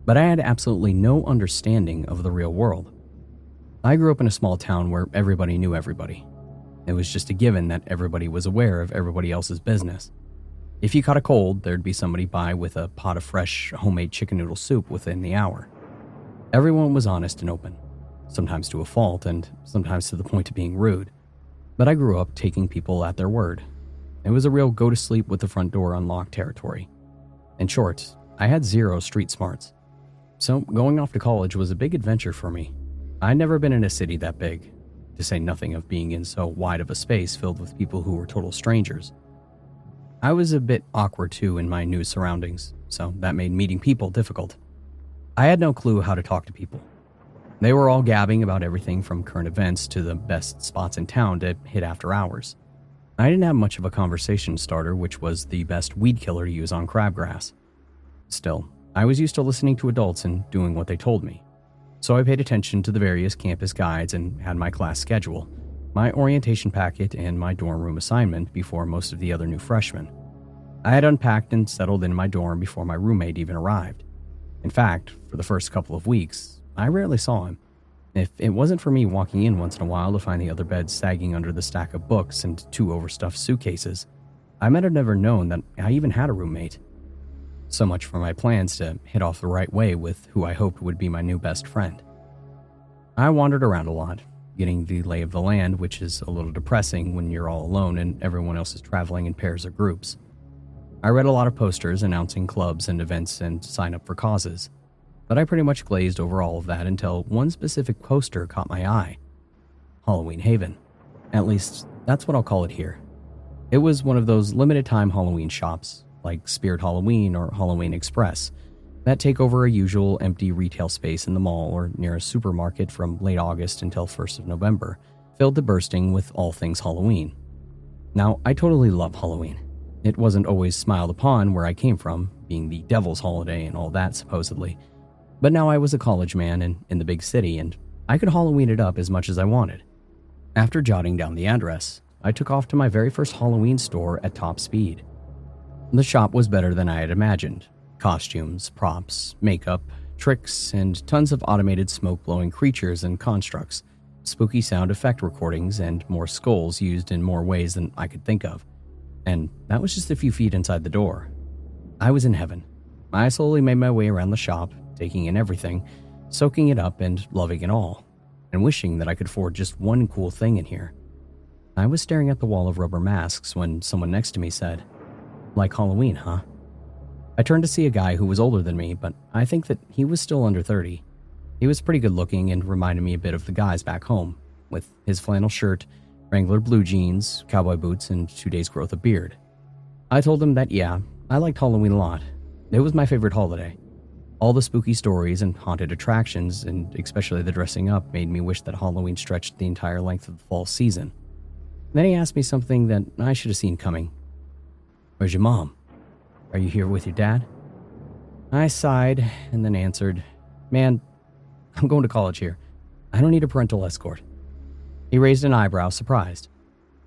Speaker 1: but I had absolutely no understanding of the real world. I grew up in a small town where everybody knew everybody. It was just a given that everybody was aware of everybody else's business. If you caught a cold, there'd be somebody by with a pot of fresh, homemade chicken noodle soup within the hour. Everyone was honest and open, sometimes to a fault and sometimes to the point of being rude. But I grew up taking people at their word. It was a real go-to-sleep with the front door unlocked territory. In short, I had zero street smarts. So going off to college was a big adventure for me. I'd never been in a city that big, to say nothing of being in so wide of a space filled with people who were total strangers. I was a bit awkward too in my new surroundings, so that made meeting people difficult. I had no clue how to talk to people. They were all gabbing about everything from current events to the best spots in town to hit after hours. I didn't have much of a conversation starter, which was the best weed killer to use on crabgrass. Still, I was used to listening to adults and doing what they told me. So I paid attention to the various campus guides and had my class schedule, my orientation packet, and my dorm room assignment before most of the other new freshmen. I had unpacked and settled in my dorm before my roommate even arrived. In fact, for the first couple of weeks, I rarely saw him. If it wasn't for me walking in once in a while to find the other beds sagging under the stack of books and 2 overstuffed suitcases, I might have never known that I even had a roommate. So much for my plans to hit off the right way with who I hoped would be my new best friend. I wandered around a lot, getting the lay of the land, which is a little depressing when you're all alone and everyone else is traveling in pairs or groups. I read a lot of posters announcing clubs and events and sign up for causes, but I pretty much glazed over all of that until one specific poster caught my eye. Halloween Haven. At least, that's what I'll call it here. It was one of those limited-time Halloween shops, like Spirit Halloween or Halloween Express, that take over a usual empty retail space in the mall or near a supermarket from late August until 1st of November, filled to bursting with all things Halloween. Now, I totally love Halloween. It wasn't always smiled upon where I came from, being the devil's holiday and all that supposedly. But now I was a college man and in the big city, and I could Halloween it up as much as I wanted. After jotting down the address, I took off to my very first Halloween store at top speed. The shop was better than I had imagined. Costumes, props, makeup, tricks, and tons of automated smoke-blowing creatures and constructs, spooky sound effect recordings, and more skulls used in more ways than I could think of. And that was just a few feet inside the door. I was in heaven. I slowly made my way around the shop, taking in everything, soaking it up and loving it all, and wishing that I could afford just one cool thing in here. I was staring at the wall of rubber masks when someone next to me said, "Like Halloween, huh?" I turned to see a guy who was older than me, but I think that he was still under 30. He was pretty good looking and reminded me a bit of the guys back home, with his flannel shirt, Wrangler blue jeans, cowboy boots, and 2 days' growth of beard. I told him that, yeah, I liked Halloween a lot. It was my favorite holiday. All the spooky stories and haunted attractions, and especially the dressing up, made me wish that Halloween stretched the entire length of the fall season. Then he asked me something that I should have seen coming. "Where's your mom? Are you here with your dad?" I sighed and then answered, "Man, I'm going to college here. I don't need a parental escort." He raised an eyebrow, surprised.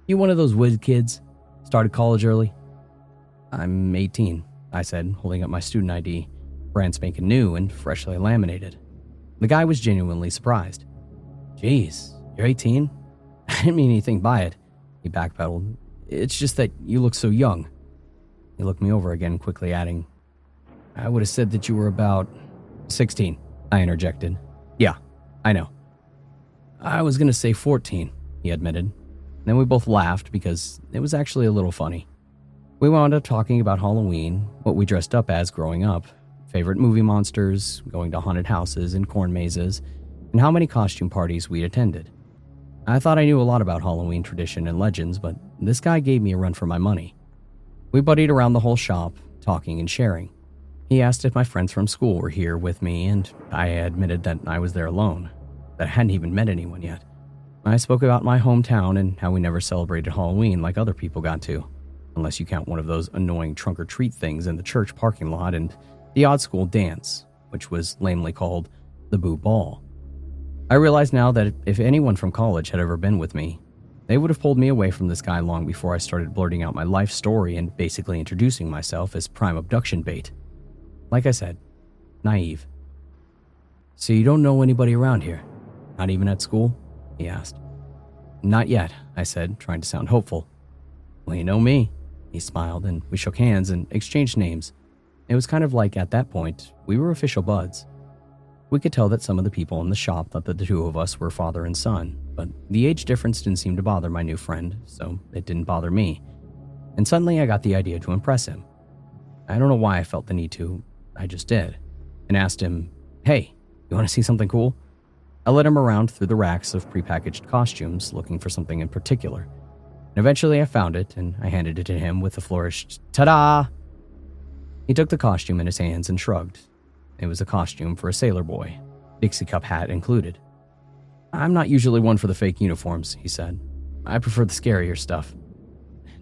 Speaker 1: "You one of those whiz kids? Started college early?" "I'm 18, I said, holding up my student ID, brand spanking new and freshly laminated. The guy was genuinely surprised. "Jeez, you're 18? I didn't mean anything by it," he backpedaled. "It's just that you look so young." He looked me over again, quickly adding, "I would have said that you were about 16, I interjected. "Yeah, I know." "I was going to say 14, he admitted. Then we both laughed because it was actually a little funny. We wound up talking about Halloween, what we dressed up as growing up, favorite movie monsters, going to haunted houses and corn mazes, and how many costume parties we'd attended. I thought I knew a lot about Halloween tradition and legends, but this guy gave me a run for my money. We buddied around the whole shop, talking and sharing. He asked if my friends from school were here with me, and I admitted that I was there alone, that I hadn't even met anyone yet. I spoke about my hometown and how we never celebrated Halloween like other people got to, unless you count one of those annoying trunk-or-treat things in the church parking lot and the odd school dance, which was lamely called the Boo Ball. I realize now that if anyone from college had ever been with me, they would have pulled me away from this guy long before I started blurting out my life story and basically introducing myself as prime abduction bait. Like I said, naive. "So you don't know anybody around here? Not even at school?" he asked. "Not yet," I said, trying to sound hopeful. "Well, you know me." He smiled, and we shook hands and exchanged names. It was kind of like, at that point, we were official buds. We could tell that some of the people in the shop thought that the two of us were father and son, but the age difference didn't seem to bother my new friend, so it didn't bother me. And suddenly I got the idea to impress him. I don't know why I felt the need to, I just did, and asked him, "Hey, you want to see something cool?" I led him around through the racks of prepackaged costumes, looking for something in particular. And eventually I found it, and I handed it to him with a flourished "Ta-da!" He took the costume in his hands and shrugged. It was a costume for a sailor boy, Dixie Cup hat included. "I'm not usually one for the fake uniforms," he said. "I prefer the scarier stuff."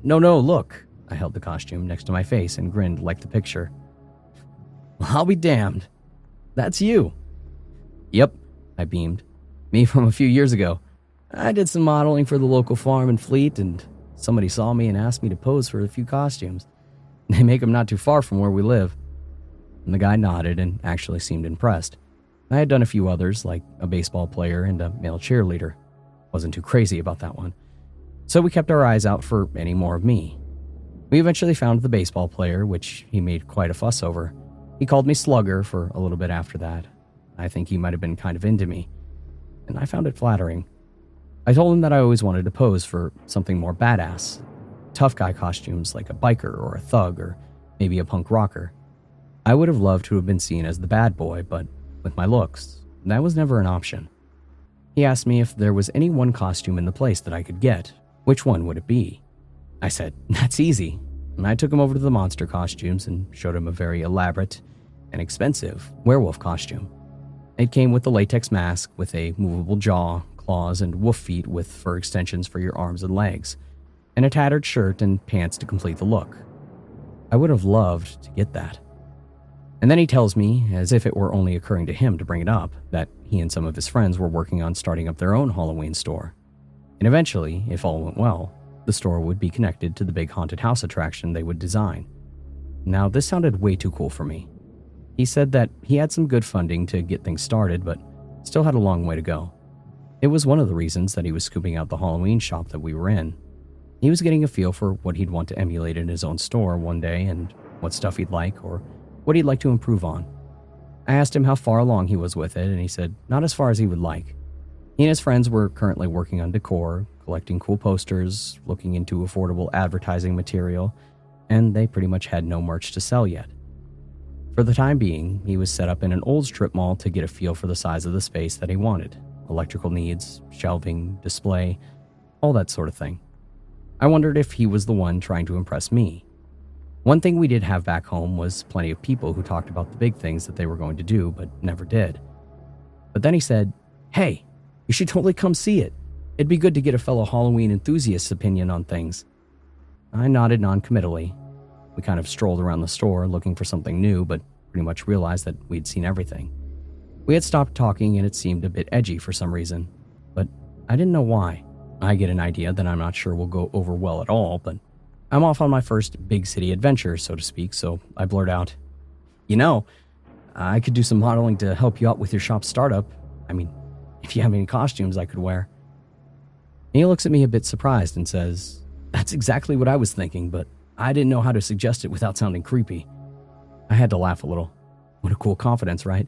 Speaker 1: No, look." I held the costume next to my face and grinned like the picture. "Well, I'll be damned. That's you." "Yep," I beamed. "Me from a few years ago. I did some modeling for the local farm and fleet, and somebody saw me and asked me to pose for a few costumes. They make them not too far from where we live." And the guy nodded and actually seemed impressed. I had done a few others, like a baseball player and a male cheerleader. Wasn't too crazy about that one. So we kept our eyes out for any more of me. We eventually found the baseball player, which he made quite a fuss over. He called me Slugger for a little bit after that. I think he might have been kind of into me, and I found it flattering. I told him that I always wanted to pose for something more badass. Tough guy costumes like a biker or a thug or maybe a punk rocker. I would have loved to have been seen as the bad boy, but with my looks, that was never an option. He asked me if there was any one costume in the place that I could get. Which one would it be? I said, "That's easy." And I took him over to the monster costumes and showed him a very elaborate and expensive werewolf costume. It came with the latex mask with a movable jaw, claws, and wolf feet with fur extensions for your arms and legs, and a tattered shirt and pants to complete the look. I would have loved to get that. And then he tells me, as if it were only occurring to him to bring it up, that he and some of his friends were working on starting up their own Halloween store. And eventually, if all went well, the store would be connected to the big haunted house attraction they would design. Now, this sounded way too cool for me. He said that he had some good funding to get things started, but still had a long way to go. It was one of the reasons that he was scooping out the Halloween shop that we were in. He was getting a feel for what he'd want to emulate in his own store one day and what stuff he'd like or what he'd like to improve on. I asked him how far along he was with it, and he said not as far as he would like. He and his friends were currently working on decor, collecting cool posters, looking into affordable advertising material, and they pretty much had no merch to sell yet. For the time being, he was set up in an old strip mall to get a feel for the size of the space that he wanted. Electrical needs, shelving, display, all that sort of thing. I wondered if he was the one trying to impress me. One thing we did have back home was plenty of people who talked about the big things that they were going to do, but never did. But then he said, "Hey, you should totally come see it. It'd be good to get a fellow Halloween enthusiast's opinion on things. I nodded non-committally. We kind of strolled around the store looking for something new, but pretty much realized that we'd seen everything. We had stopped talking and it seemed a bit edgy for some reason, but I didn't know why. I get an idea that I'm not sure will go over well at all, but I'm off on my first big city adventure, so to speak, so I blurt out, I could do some modeling to help you out with your shop startup. I mean, if you have any costumes I could wear. And he looks at me a bit surprised and says, "That's exactly what I was thinking, but I didn't know how to suggest it without sounding creepy." I had to laugh a little. What a cool confidence, right?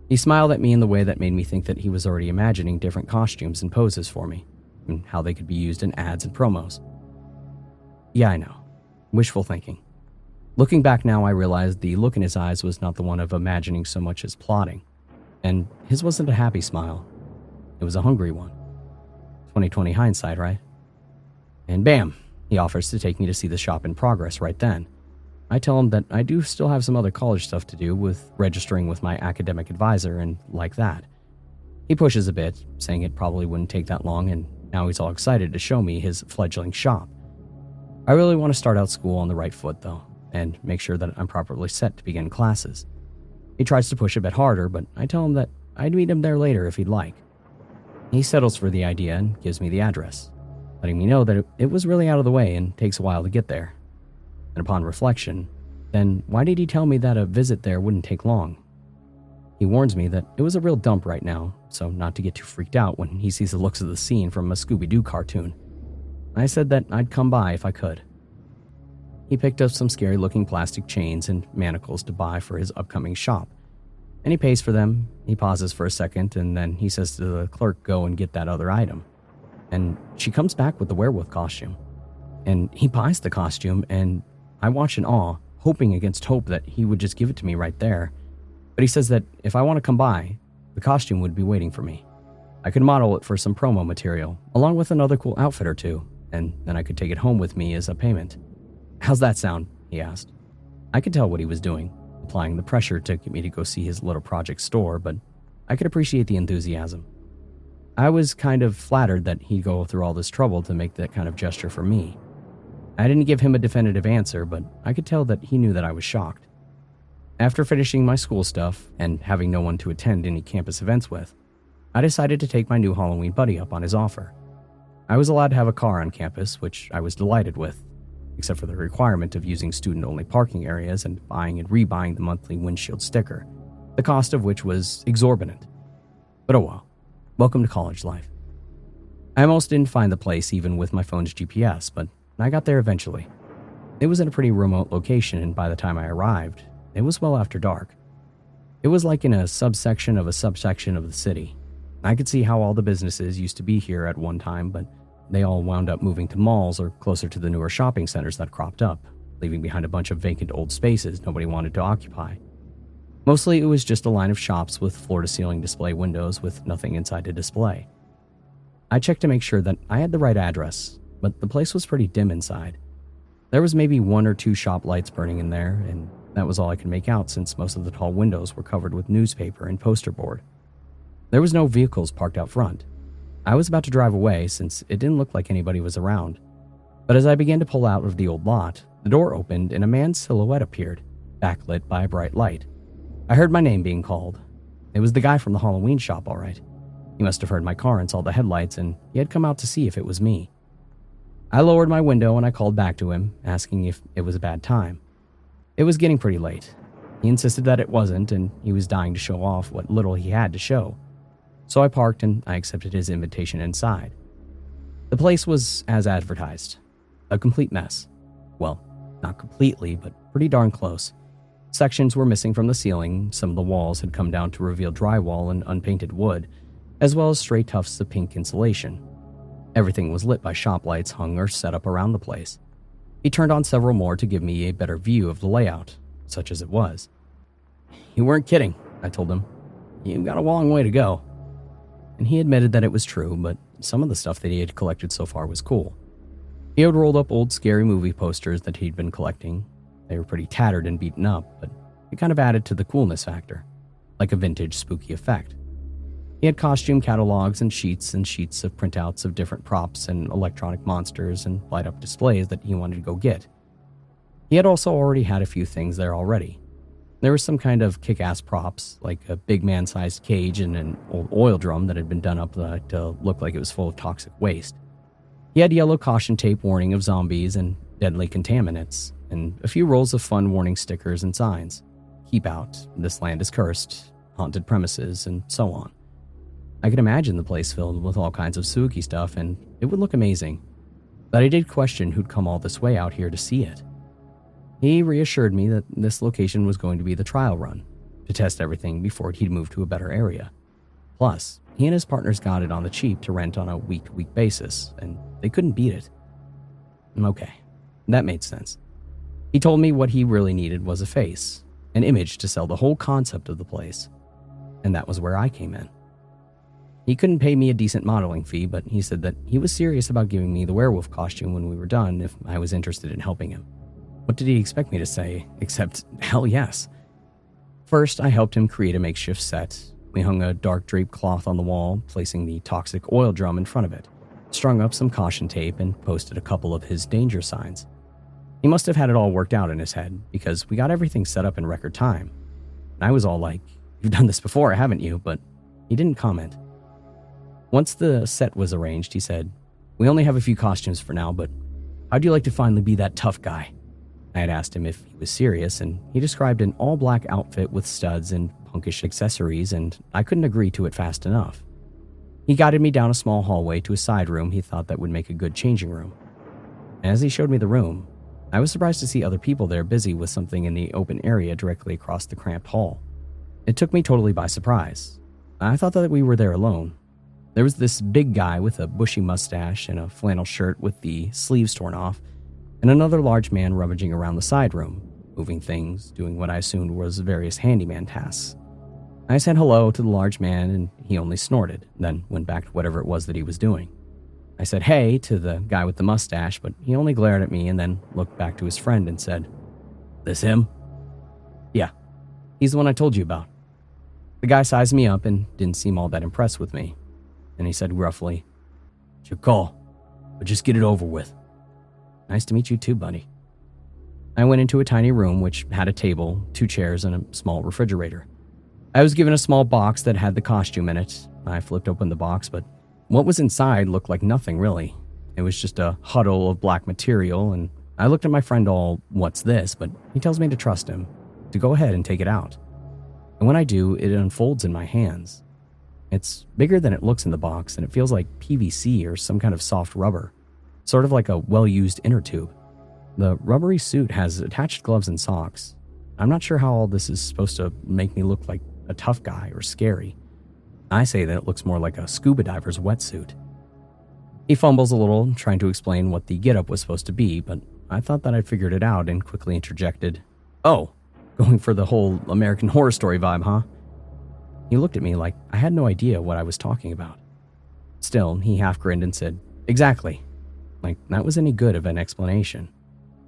Speaker 1: He smiled at me in the way that made me think that he was already imagining different costumes and poses for me, and how they could be used in ads and promos. Yeah, I know. Wishful thinking. Looking back now, I realized the look in his eyes was not the one of imagining so much as plotting. And his wasn't a happy smile. It was a hungry one. 2020 hindsight, right? And bam, he offers to take me to see the shop in progress right then. I tell him that I do still have some other college stuff to do with registering with my academic advisor and like that. He pushes a bit, saying it probably wouldn't take that long, and now he's all excited to show me his fledgling shop. I really want to start out school on the right foot, though, and make sure that I'm properly set to begin classes. He tries to push a bit harder, but I tell him that I'd meet him there later if he'd like. He settles for the idea and gives me the address, letting me know that it was really out of the way and takes a while to get there. And upon reflection, then why did he tell me that a visit there wouldn't take long? He warns me that it was a real dump right now, so not to get too freaked out when he sees the looks of the scene from a Scooby-Doo cartoon. I said that I'd come by if I could. He picked up some scary-looking plastic chains and manacles to buy for his upcoming shop, and he pays for them. He pauses for a second, and then he says to the clerk, "Go and get that other item." And she comes back with the werewolf costume. And he buys the costume, and I watch in awe, hoping against hope that he would just give it to me right there. But he says that if I want to come by, the costume would be waiting for me. I could model it for some promo material, along with another cool outfit or two, and then I could take it home with me as a payment. "How's that sound?" he asked. I could tell what he was doing, applying the pressure to get me to go see his little project store, but I could appreciate the enthusiasm. I was kind of flattered that he'd go through all this trouble to make that kind of gesture for me. I didn't give him a definitive answer, but I could tell that he knew that I was shocked. After finishing my school stuff and having no one to attend any campus events with, I decided to take my new Halloween buddy up on his offer. I was allowed to have a car on campus, which I was delighted with, except for the requirement of using student-only parking areas and buying and rebuying the monthly windshield sticker, the cost of which was exorbitant. But oh well, welcome to college life. I almost didn't find the place even with my phone's GPS, but I got there eventually. It was in a pretty remote location, and by the time I arrived, it was well after dark. It was like in a subsection of the city. I could see how all the businesses used to be here at one time, but they all wound up moving to malls or closer to the newer shopping centers that cropped up, leaving behind a bunch of vacant old spaces nobody wanted to occupy. Mostly it was just a line of shops with floor-to-ceiling display windows with nothing inside to display. I checked to make sure that I had the right address, but the place was pretty dim inside. There was maybe one or two shop lights burning in there, and that was all I could make out since most of the tall windows were covered with newspaper and poster board. There was no vehicles parked out front. I was about to drive away since it didn't look like anybody was around. But as I began to pull out of the old lot, the door opened and a man's silhouette appeared, backlit by a bright light. I heard my name being called. It was the guy from the Halloween shop, all right. He must have heard my car and saw the headlights, and he had come out to see if it was me. I lowered my window and I called back to him, asking if it was a bad time. It was getting pretty late. He insisted that it wasn't, and he was dying to show off what little he had to show. So I parked and I accepted his invitation inside. The place was as advertised. A complete mess. Well, not completely, but pretty darn close. Sections were missing from the ceiling, some of the walls had come down to reveal drywall and unpainted wood, as well as stray tufts of pink insulation. Everything was lit by shop lights hung or set up around the place. He turned on several more to give me a better view of the layout, such as it was. "You weren't kidding," I told him. "You've got a long way to go." And he admitted that it was true, but some of the stuff that he had collected so far was cool. He had rolled up old scary movie posters that he'd been collecting. They were pretty tattered and beaten up, but it kind of added to the coolness factor, like a vintage spooky effect. He had costume catalogs and sheets of printouts of different props and electronic monsters and light-up displays that he wanted to go get. He had also already had a few things there already. There was some kind of kick-ass props, like a big man-sized cage and an old oil drum that had been done up to look like it was full of toxic waste. He had yellow caution tape warning of zombies and deadly contaminants, and a few rolls of fun warning stickers and signs. Keep out, this land is cursed, haunted premises, and so on. I could imagine the place filled with all kinds of spooky stuff, and it would look amazing. But I did question who'd come all this way out here to see it. He reassured me that this location was going to be the trial run, to test everything before he'd move to a better area. Plus, he and his partners got it on the cheap to rent on a week-to-week basis, and they couldn't beat it. Okay, that made sense. He told me what he really needed was a face, an image to sell the whole concept of the place, and that was where I came in. He couldn't pay me a decent modeling fee, but he said that he was serious about giving me the werewolf costume when we were done if I was interested in helping him. What did he expect me to say, except hell yes? First, I helped him create a makeshift set. We hung a dark draped cloth on the wall, placing the toxic oil drum in front of it, strung up some caution tape, and posted a couple of his danger signs. He must have had it all worked out in his head, because we got everything set up in record time. And I was all like, "You've done this before, haven't you?" But he didn't comment. Once the set was arranged, he said, "We only have a few costumes for now, but how'd you like to finally be that tough guy?" I had asked him if he was serious, and he described an all-black outfit with studs and punkish accessories, and I couldn't agree to it fast enough. He guided me down a small hallway to a side room he thought that would make a good changing room. And as he showed me the room, I was surprised to see other people there busy with something in the open area directly across the cramped hall. It took me totally by surprise. I thought that we were there alone. There was this big guy with a bushy mustache and a flannel shirt with the sleeves torn off, and another large man rummaging around the side room, moving things, doing what I assumed was various handyman tasks. I said hello to the large man, and he only snorted, then went back to whatever it was that he was doing. I said hey to the guy with the mustache, but he only glared at me and then looked back to his friend and said, "This him?" "Yeah, he's the one I told you about." The guy sized me up and didn't seem all that impressed with me, and he said gruffly, "It's your call, but just get it over with." "Nice to meet you too, buddy." I went into a tiny room which had a table, 2 chairs, and a small refrigerator. I was given a small box that had the costume in it. I flipped open the box, but what was inside looked like nothing really. It was just a huddle of black material, and I looked at my friend all, "What's this?" But he tells me to trust him, to go ahead and take it out. And when I do, it unfolds in my hands. It's bigger than it looks in the box, and it feels like PVC or some kind of soft rubber. Sort of like a well-used inner tube. The rubbery suit has attached gloves and socks. I'm not sure how all this is supposed to make me look like a tough guy or scary. I say that it looks more like a scuba diver's wetsuit. He fumbles a little, trying to explain what the getup was supposed to be, but I thought that I'd figured it out and quickly interjected, "Oh, going for the whole American Horror Story vibe, huh?" He looked at me like I had no idea what I was talking about. Still, he half grinned and said, "Exactly." Like that was any good of an explanation.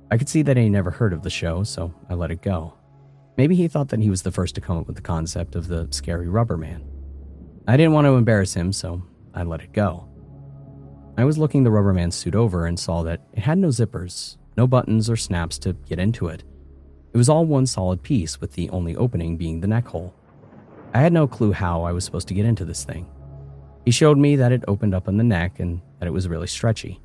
Speaker 1: I could see that he never heard of the show, so I let it go. Maybe he thought that he was the first to come up with the concept of the scary rubber man. I didn't want to embarrass him, so I let it go. I was looking the rubber man's suit over and saw that it had no zippers, no buttons or snaps to get into it. It was all one solid piece, with the only opening being the neck hole. I had no clue how I was supposed to get into this thing. He showed me that it opened up on the neck and that it was really stretchy.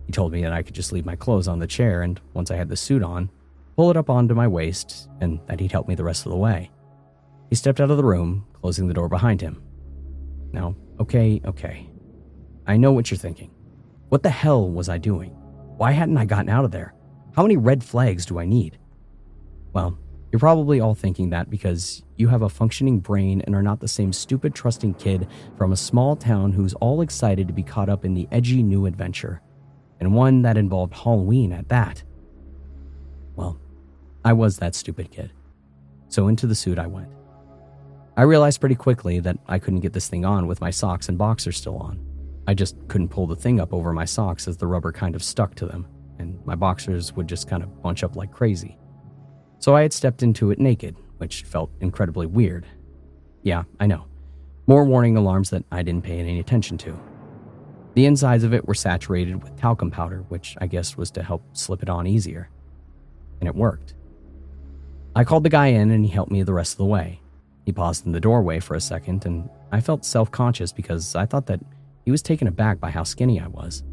Speaker 1: He told me that I could just leave my clothes on the chair, and once I had the suit on, pull it up onto my waist, and that he'd help me the rest of the way. He stepped out of the room, closing the door behind him. Now, okay. I know what you're thinking. What the hell was I doing? Why hadn't I gotten out of there? How many red flags do I need? Well, you're probably all thinking that because you have a functioning brain and are not the same stupid trusting kid from a small town who's all excited to be caught up in the edgy new adventure. And one that involved Halloween at that. Well, I was that stupid kid. So into the suit I went. I realized pretty quickly that I couldn't get this thing on with my socks and boxers still on. I just couldn't pull the thing up over my socks as the rubber kind of stuck to them, and my boxers would just kind of bunch up like crazy. So I had stepped into it naked, which felt incredibly weird. Yeah, I know. More warning alarms that I didn't pay any attention to. The insides of it were saturated with talcum powder, which I guess was to help slip it on easier. And it worked. I called the guy in and he helped me the rest of the way. He paused in the doorway for a second and I felt self-conscious because I thought that he was taken aback by how skinny I was.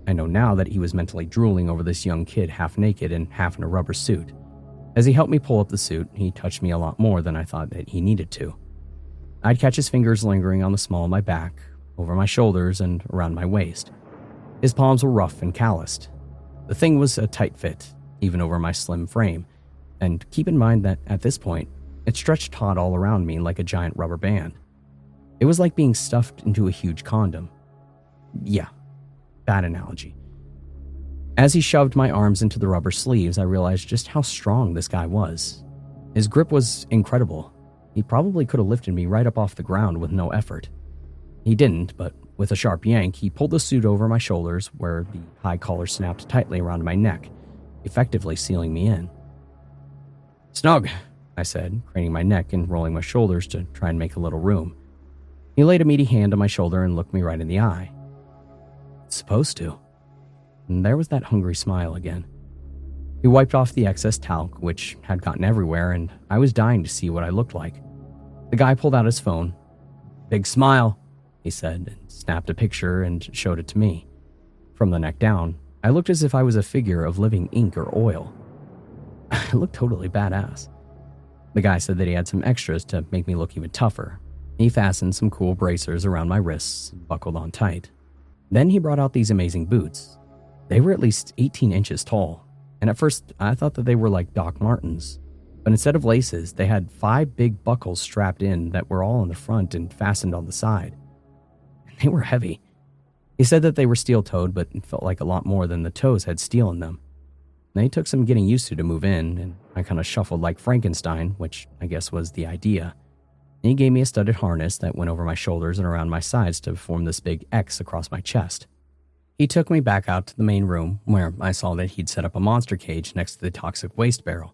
Speaker 1: I know now that he was mentally drooling over this young kid half naked and half in a rubber suit. As he helped me pull up the suit, he touched me a lot more than I thought that he needed to. I'd catch his fingers lingering on the small of my back, over my shoulders, and around my waist. His palms were rough and calloused. The thing was a tight fit, even over my slim frame, and keep in mind that at this point, it stretched taut all around me like a giant rubber band. It was like being stuffed into a huge condom. Yeah, bad analogy. As he shoved my arms into the rubber sleeves, I realized just how strong this guy was. His grip was incredible. He probably could have lifted me right up off the ground with no effort. He didn't, but with a sharp yank, he pulled the suit over my shoulders where the high collar snapped tightly around my neck, effectively sealing me in. "Snug," I said, craning my neck and rolling my shoulders to try and make a little room. He laid a meaty hand on my shoulder and looked me right in the eye. "It's supposed to." And there was that hungry smile again. He wiped off the excess talc, which had gotten everywhere, and I was dying to see what I looked like. The guy pulled out his phone. "Big smile," he said, and snapped a picture and showed it to me. From the neck down, I looked as if I was a figure of living ink or oil. I looked totally badass. The guy said that he had some extras to make me look even tougher. He fastened some cool bracers around my wrists and buckled on tight. Then he brought out these amazing boots. They were at least 18 inches tall, and at first I thought that they were like Doc Martens. But instead of laces, they had 5 big buckles strapped in that were all on the front and fastened on the side. They were heavy. He said that they were steel-toed, but it felt like a lot more than the toes had steel in them. They took some getting used to move in, and I kind of shuffled like Frankenstein, which I guess was the idea. He gave me a studded harness that went over my shoulders and around my sides to form this big X across my chest. He took me back out to the main room, where I saw that he'd set up a monster cage next to the toxic waste barrel.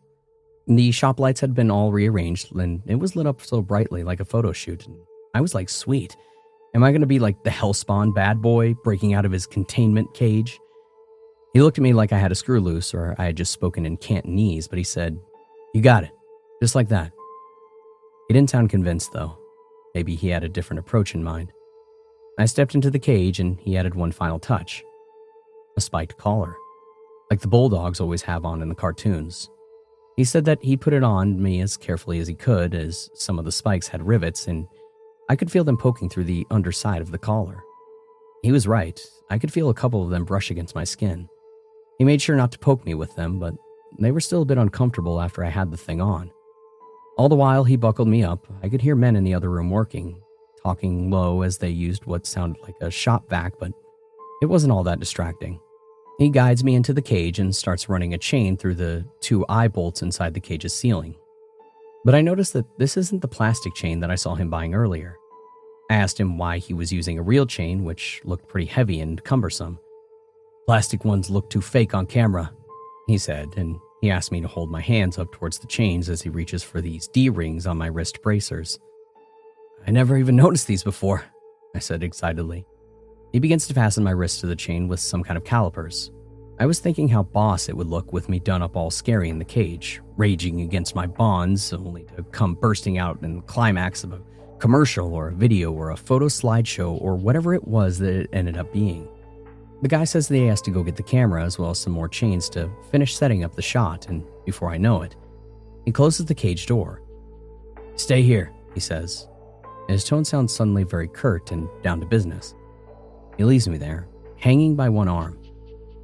Speaker 1: The shop lights had been all rearranged, and it was lit up so brightly like a photo shoot, and I was like, sweet. Am I going to be like the Hellspawn bad boy breaking out of his containment cage? He looked at me like I had a screw loose or I had just spoken in Cantonese, but he said, "You got it. Just like that." He didn't sound convinced, though. Maybe he had a different approach in mind. I stepped into the cage and he added one final touch. A spiked collar, like the bulldogs always have on in the cartoons. He said that he put it on me as carefully as he could, as some of the spikes had rivets and I could feel them poking through the underside of the collar. He was right. I could feel a couple of them brush against my skin. He made sure not to poke me with them, but they were still a bit uncomfortable after I had the thing on. All the while he buckled me up, I could hear men in the other room working, talking low as they used what sounded like a shop vac, but it wasn't all that distracting. He guides me into the cage and starts running a chain through the 2 eye bolts inside the cage's ceiling. But I noticed that this isn't the plastic chain that I saw him buying earlier. I asked him why he was using a real chain, which looked pretty heavy and cumbersome. "Plastic ones look too fake on camera," he said, and he asked me to hold my hands up towards the chains as he reaches for these D-rings on my wrist bracers. "I never even noticed these before," I said excitedly. He begins to fasten my wrist to the chain with some kind of calipers. I was thinking how boss it would look with me done up all scary in the cage, raging against my bonds, only to come bursting out in the climax of a commercial or a video or a photo slideshow or whatever it was that it ended up being. The guy says that he has to go get the camera as well as some more chains to finish setting up the shot, and before I know it, he closes the cage door. "Stay here," he says. His tone sounds suddenly very curt and down to business. He leaves me there, hanging by one arm.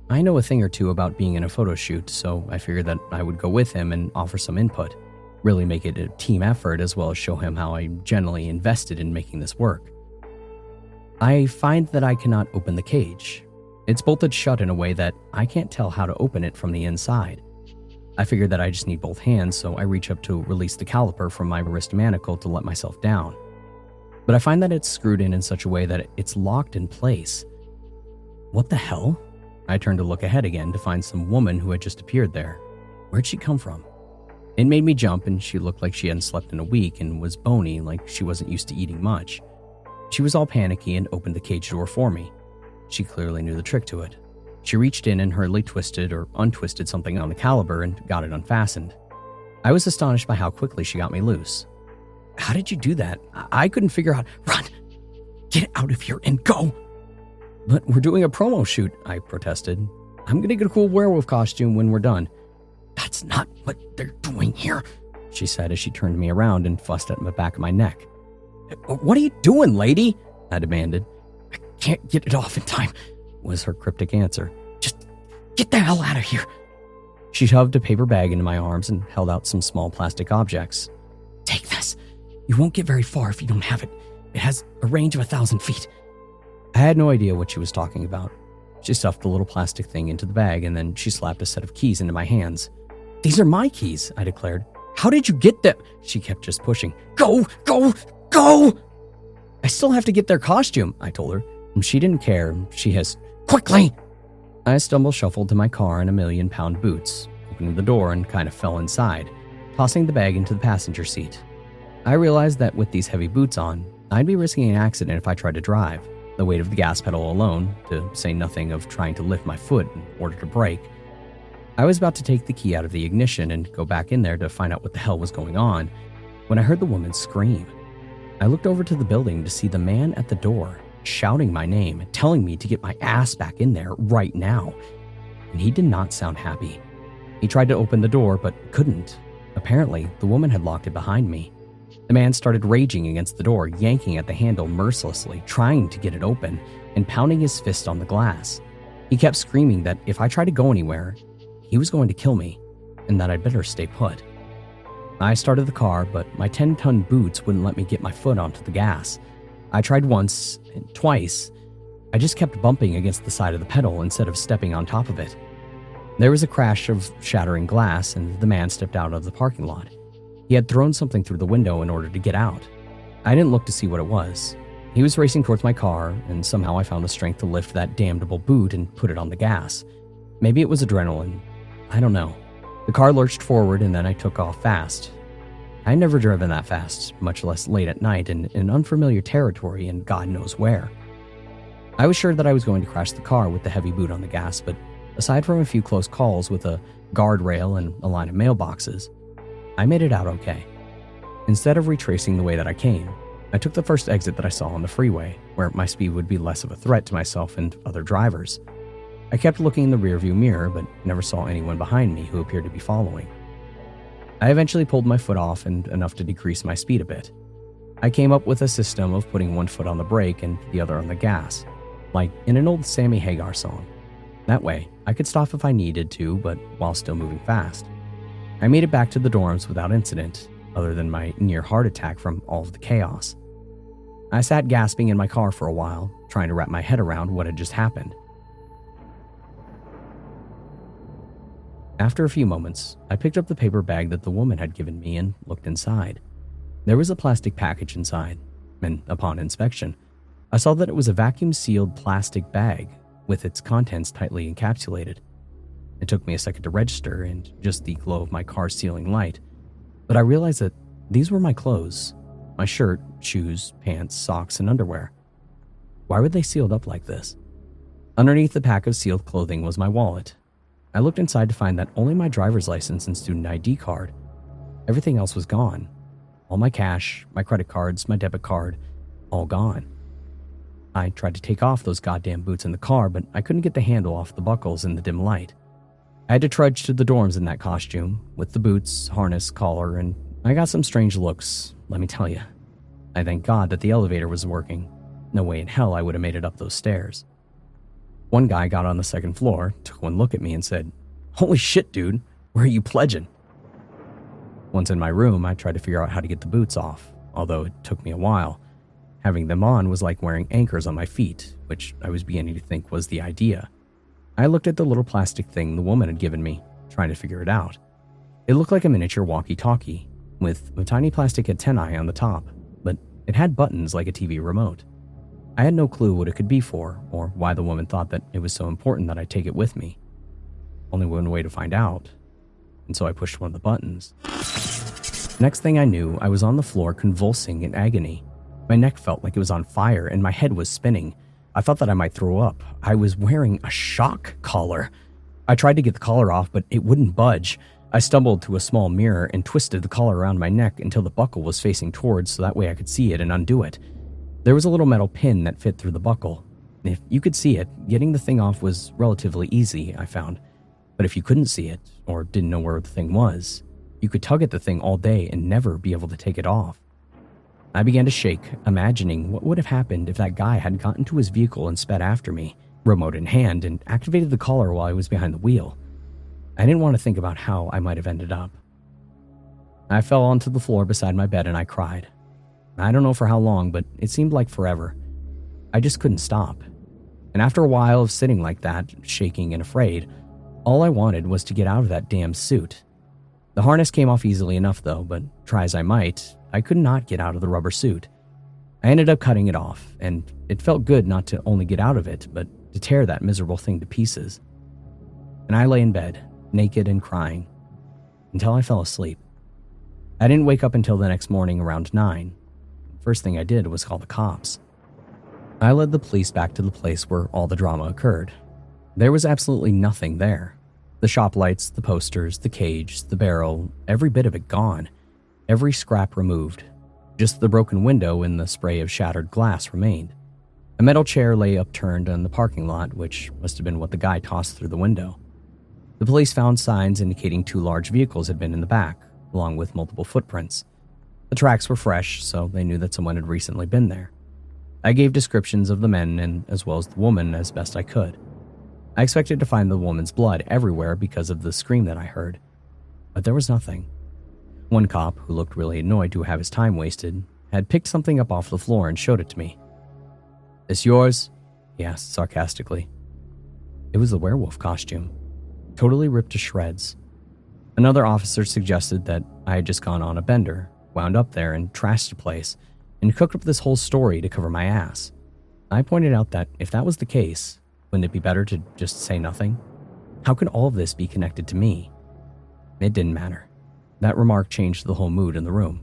Speaker 1: I know a thing or two about being in a photo shoot, so I figured that I would go with him and offer some input, really make it a team effort as well as show him how I'm generally invested in making this work. I find that I cannot open the cage. It's bolted shut in a way that I can't tell how to open it from the inside. I figured that I just need both hands, so I reach up to release the caliper from my wrist manacle to let myself down. But I find that it's screwed in such a way that it's locked in place. What the hell? I turned to look ahead again to find some woman who had just appeared there. Where'd she come from? It made me jump, and she looked like she hadn't slept in a week and was bony, like she wasn't used to eating much. She was all panicky and opened the cage door for me. She clearly knew the trick to it. She reached in and hurriedly twisted or untwisted something on the caliber and got it unfastened. I was astonished by how quickly she got me loose. "How did you do that? I couldn't figure out." "Run! Get out of here and go!" "But we're doing a promo shoot," I protested. "I'm gonna get a cool werewolf costume when we're done." "That's not what they're doing here," she said as she turned me around and fussed at the back of my neck. "What are you doing, lady?" I demanded. "I can't get it off in time," was her cryptic answer. "Just get the hell out of here." She shoved a paper bag into my arms and held out some small plastic objects. "Take this. You won't get very far if you don't have it. It has a range of 1,000 feet. I had no idea what she was talking about. She stuffed the little plastic thing into the bag, and then she slapped a set of keys into my hands. "These are my keys," I declared. "How did you get them?" She kept just pushing. "Go, go, go!" "I still have to get their costume," I told her. She didn't care. She hissed, "Quickly!" I shuffled to my car in 1,000,000-pound boots, opening the door and kind of fell inside, tossing the bag into the passenger seat. I realized that with these heavy boots on, I'd be risking an accident if I tried to drive. The weight of the gas pedal alone, to say nothing of trying to lift my foot in order to brake. I was about to take the key out of the ignition and go back in there to find out what the hell was going on when I heard the woman scream. I looked over to the building to see the man at the door shouting my name, telling me to get my ass back in there right now. And he did not sound happy. He tried to open the door but couldn't. Apparently, the woman had locked it behind me. The man started raging against the door, yanking at the handle mercilessly, trying to get it open, and pounding his fist on the glass. He kept screaming that if I tried to go anywhere, he was going to kill me, and that I'd better stay put. I started the car, but my 10-ton boots wouldn't let me get my foot onto the gas. I tried once, and twice. I just kept bumping against the side of the pedal instead of stepping on top of it. There was a crash of shattering glass, and the man stepped out of the parking lot. He had thrown something through the window in order to get out. I didn't look to see what it was. He was racing towards my car, and somehow I found the strength to lift that damnable boot and put it on the gas. Maybe it was adrenaline. I don't know. The car lurched forward, and then I took off fast. I'd never driven that fast, much less late at night in unfamiliar territory and God knows where. I was sure that I was going to crash the car with the heavy boot on the gas, but aside from a few close calls with a guardrail and a line of mailboxes, I made it out okay. Instead of retracing the way that I came, I took the first exit that I saw on the freeway, where my speed would be less of a threat to myself and other drivers. I kept looking in the rearview mirror, but never saw anyone behind me who appeared to be following. I eventually pulled my foot off and enough to decrease my speed a bit. I came up with a system of putting one foot on the brake and the other on the gas, like in an old Sammy Hagar song. That way, I could stop if I needed to, but while still moving fast. I made it back to the dorms without incident, other than my near heart attack from all of the chaos. I sat gasping in my car for a while, trying to wrap my head around what had just happened. After a few moments, I picked up the paper bag that the woman had given me and looked inside. There was a plastic package inside, and upon inspection, I saw that it was a vacuum-sealed plastic bag with its contents tightly encapsulated. It took me a second to register and just the glow of my car's ceiling light, but I realized that these were my clothes, my shirt, shoes, pants, socks, and underwear. Why were they sealed up like this? Underneath the pack of sealed clothing was my wallet. I looked inside to find that only my driver's license and student ID card. Everything else was gone. All my cash, my credit cards, my debit card, all gone. I tried to take off those goddamn boots in the car, but I couldn't get the handle off the buckles in the dim light. I had to trudge to the dorms in that costume, with the boots, harness, collar, and I got some strange looks, let me tell you. I thank God that the elevator was working. No way in hell I would have made it up those stairs. One guy got on the second floor, took one look at me and said, "Holy shit, dude, where are you pledging?" Once in my room, I tried to figure out how to get the boots off, although it took me a while. Having them on was like wearing anchors on my feet, which I was beginning to think was the idea. I looked at the little plastic thing the woman had given me, trying to figure it out. It looked like a miniature walkie-talkie, with a tiny plastic antennae on the top, but it had buttons like a TV remote. I had no clue what it could be for, or why the woman thought that it was so important that I take it with me. Only one way to find out. and so I pushed one of the buttons. Next thing I knew, I was on the floor convulsing in agony. My neck felt like it was on fire and my head was spinning. I thought that I might throw up. I was wearing a shock collar. I tried to get the collar off, but it wouldn't budge. I stumbled to a small mirror and twisted the collar around my neck until the buckle was facing towards so that way I could see it and undo it. There was a little metal pin that fit through the buckle. If you could see it, getting the thing off was relatively easy, I found. But if you couldn't see it, or didn't know where the thing was, you could tug at the thing all day and never be able to take it off. I began to shake, imagining what would have happened if that guy had gotten to his vehicle and sped after me, remote in hand, and activated the collar while I was behind the wheel. I didn't want to think about how I might have ended up. I fell onto the floor beside my bed and I cried. I don't know for how long, but it seemed like forever. I just couldn't stop. And after a while of sitting like that, shaking and afraid, all I wanted was to get out of that damn suit. The harness came off easily enough though, but try as I might, I could not get out of the rubber suit. I ended up cutting it off, and it felt good not to only get out of it, but to tear that miserable thing to pieces. And I lay in bed, naked and crying, until I fell asleep. I didn't wake up until the next morning around 9. First thing I did was call the cops. I led the police back to the place where all the drama occurred. There was absolutely nothing there. The shop lights, the posters, the cage, the barrel, every bit of it gone. Every scrap removed. Just the broken window and the spray of shattered glass remained. A metal chair lay upturned in the parking lot, which must have been what the guy tossed through the window. The police found signs indicating 2 large vehicles had been in the back, along with multiple footprints. The tracks were fresh, so they knew that someone had recently been there. I gave descriptions of the men and as well as the woman as best I could. I expected to find the woman's blood everywhere because of the scream that I heard, but there was nothing. One cop, who looked really annoyed to have his time wasted, had picked something up off the floor and showed it to me. "This yours?" he asked sarcastically. It was the werewolf costume, totally ripped to shreds. Another officer suggested that I had just gone on a bender, wound up there and trashed the place, and cooked up this whole story to cover my ass. I pointed out that if that was the case, wouldn't it be better to just say nothing? How could all of this be connected to me? It didn't matter. That remark changed the whole mood in the room.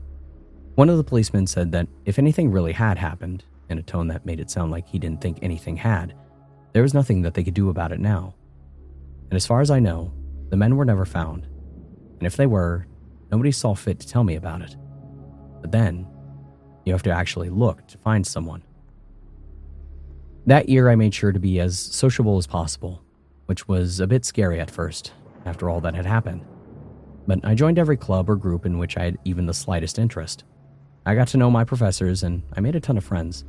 Speaker 1: One of the policemen said that if anything really had happened, in a tone that made it sound like he didn't think anything had, there was nothing that they could do about it now. And as far as I know, the men were never found. And if they were, nobody saw fit to tell me about it. But then, you have to actually look to find someone. That year I made sure to be as sociable as possible, which was a bit scary at first, after all that had happened. But I joined every club or group in which I had even the slightest interest. I got to know my professors and I made a ton of friends.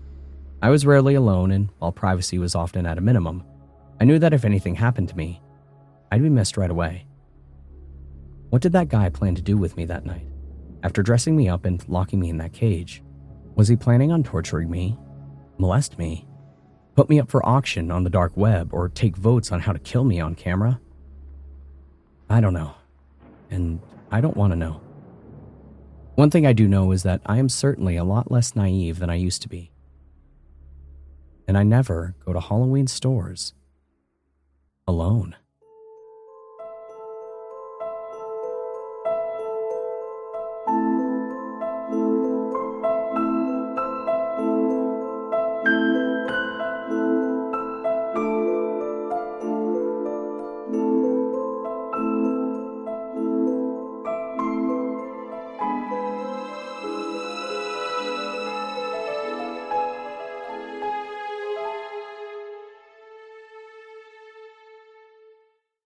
Speaker 1: I was rarely alone, and while privacy was often at a minimum, I knew that if anything happened to me, I'd be missed right away. What did that guy plan to do with me that night? After dressing me up and locking me in that cage, was he planning on torturing me, molest me, put me up for auction on the dark web, or take votes on how to kill me on camera? I don't know, and I don't want to know. One thing I do know is that I am certainly a lot less naive than I used to be. And I never go to Halloween stores alone.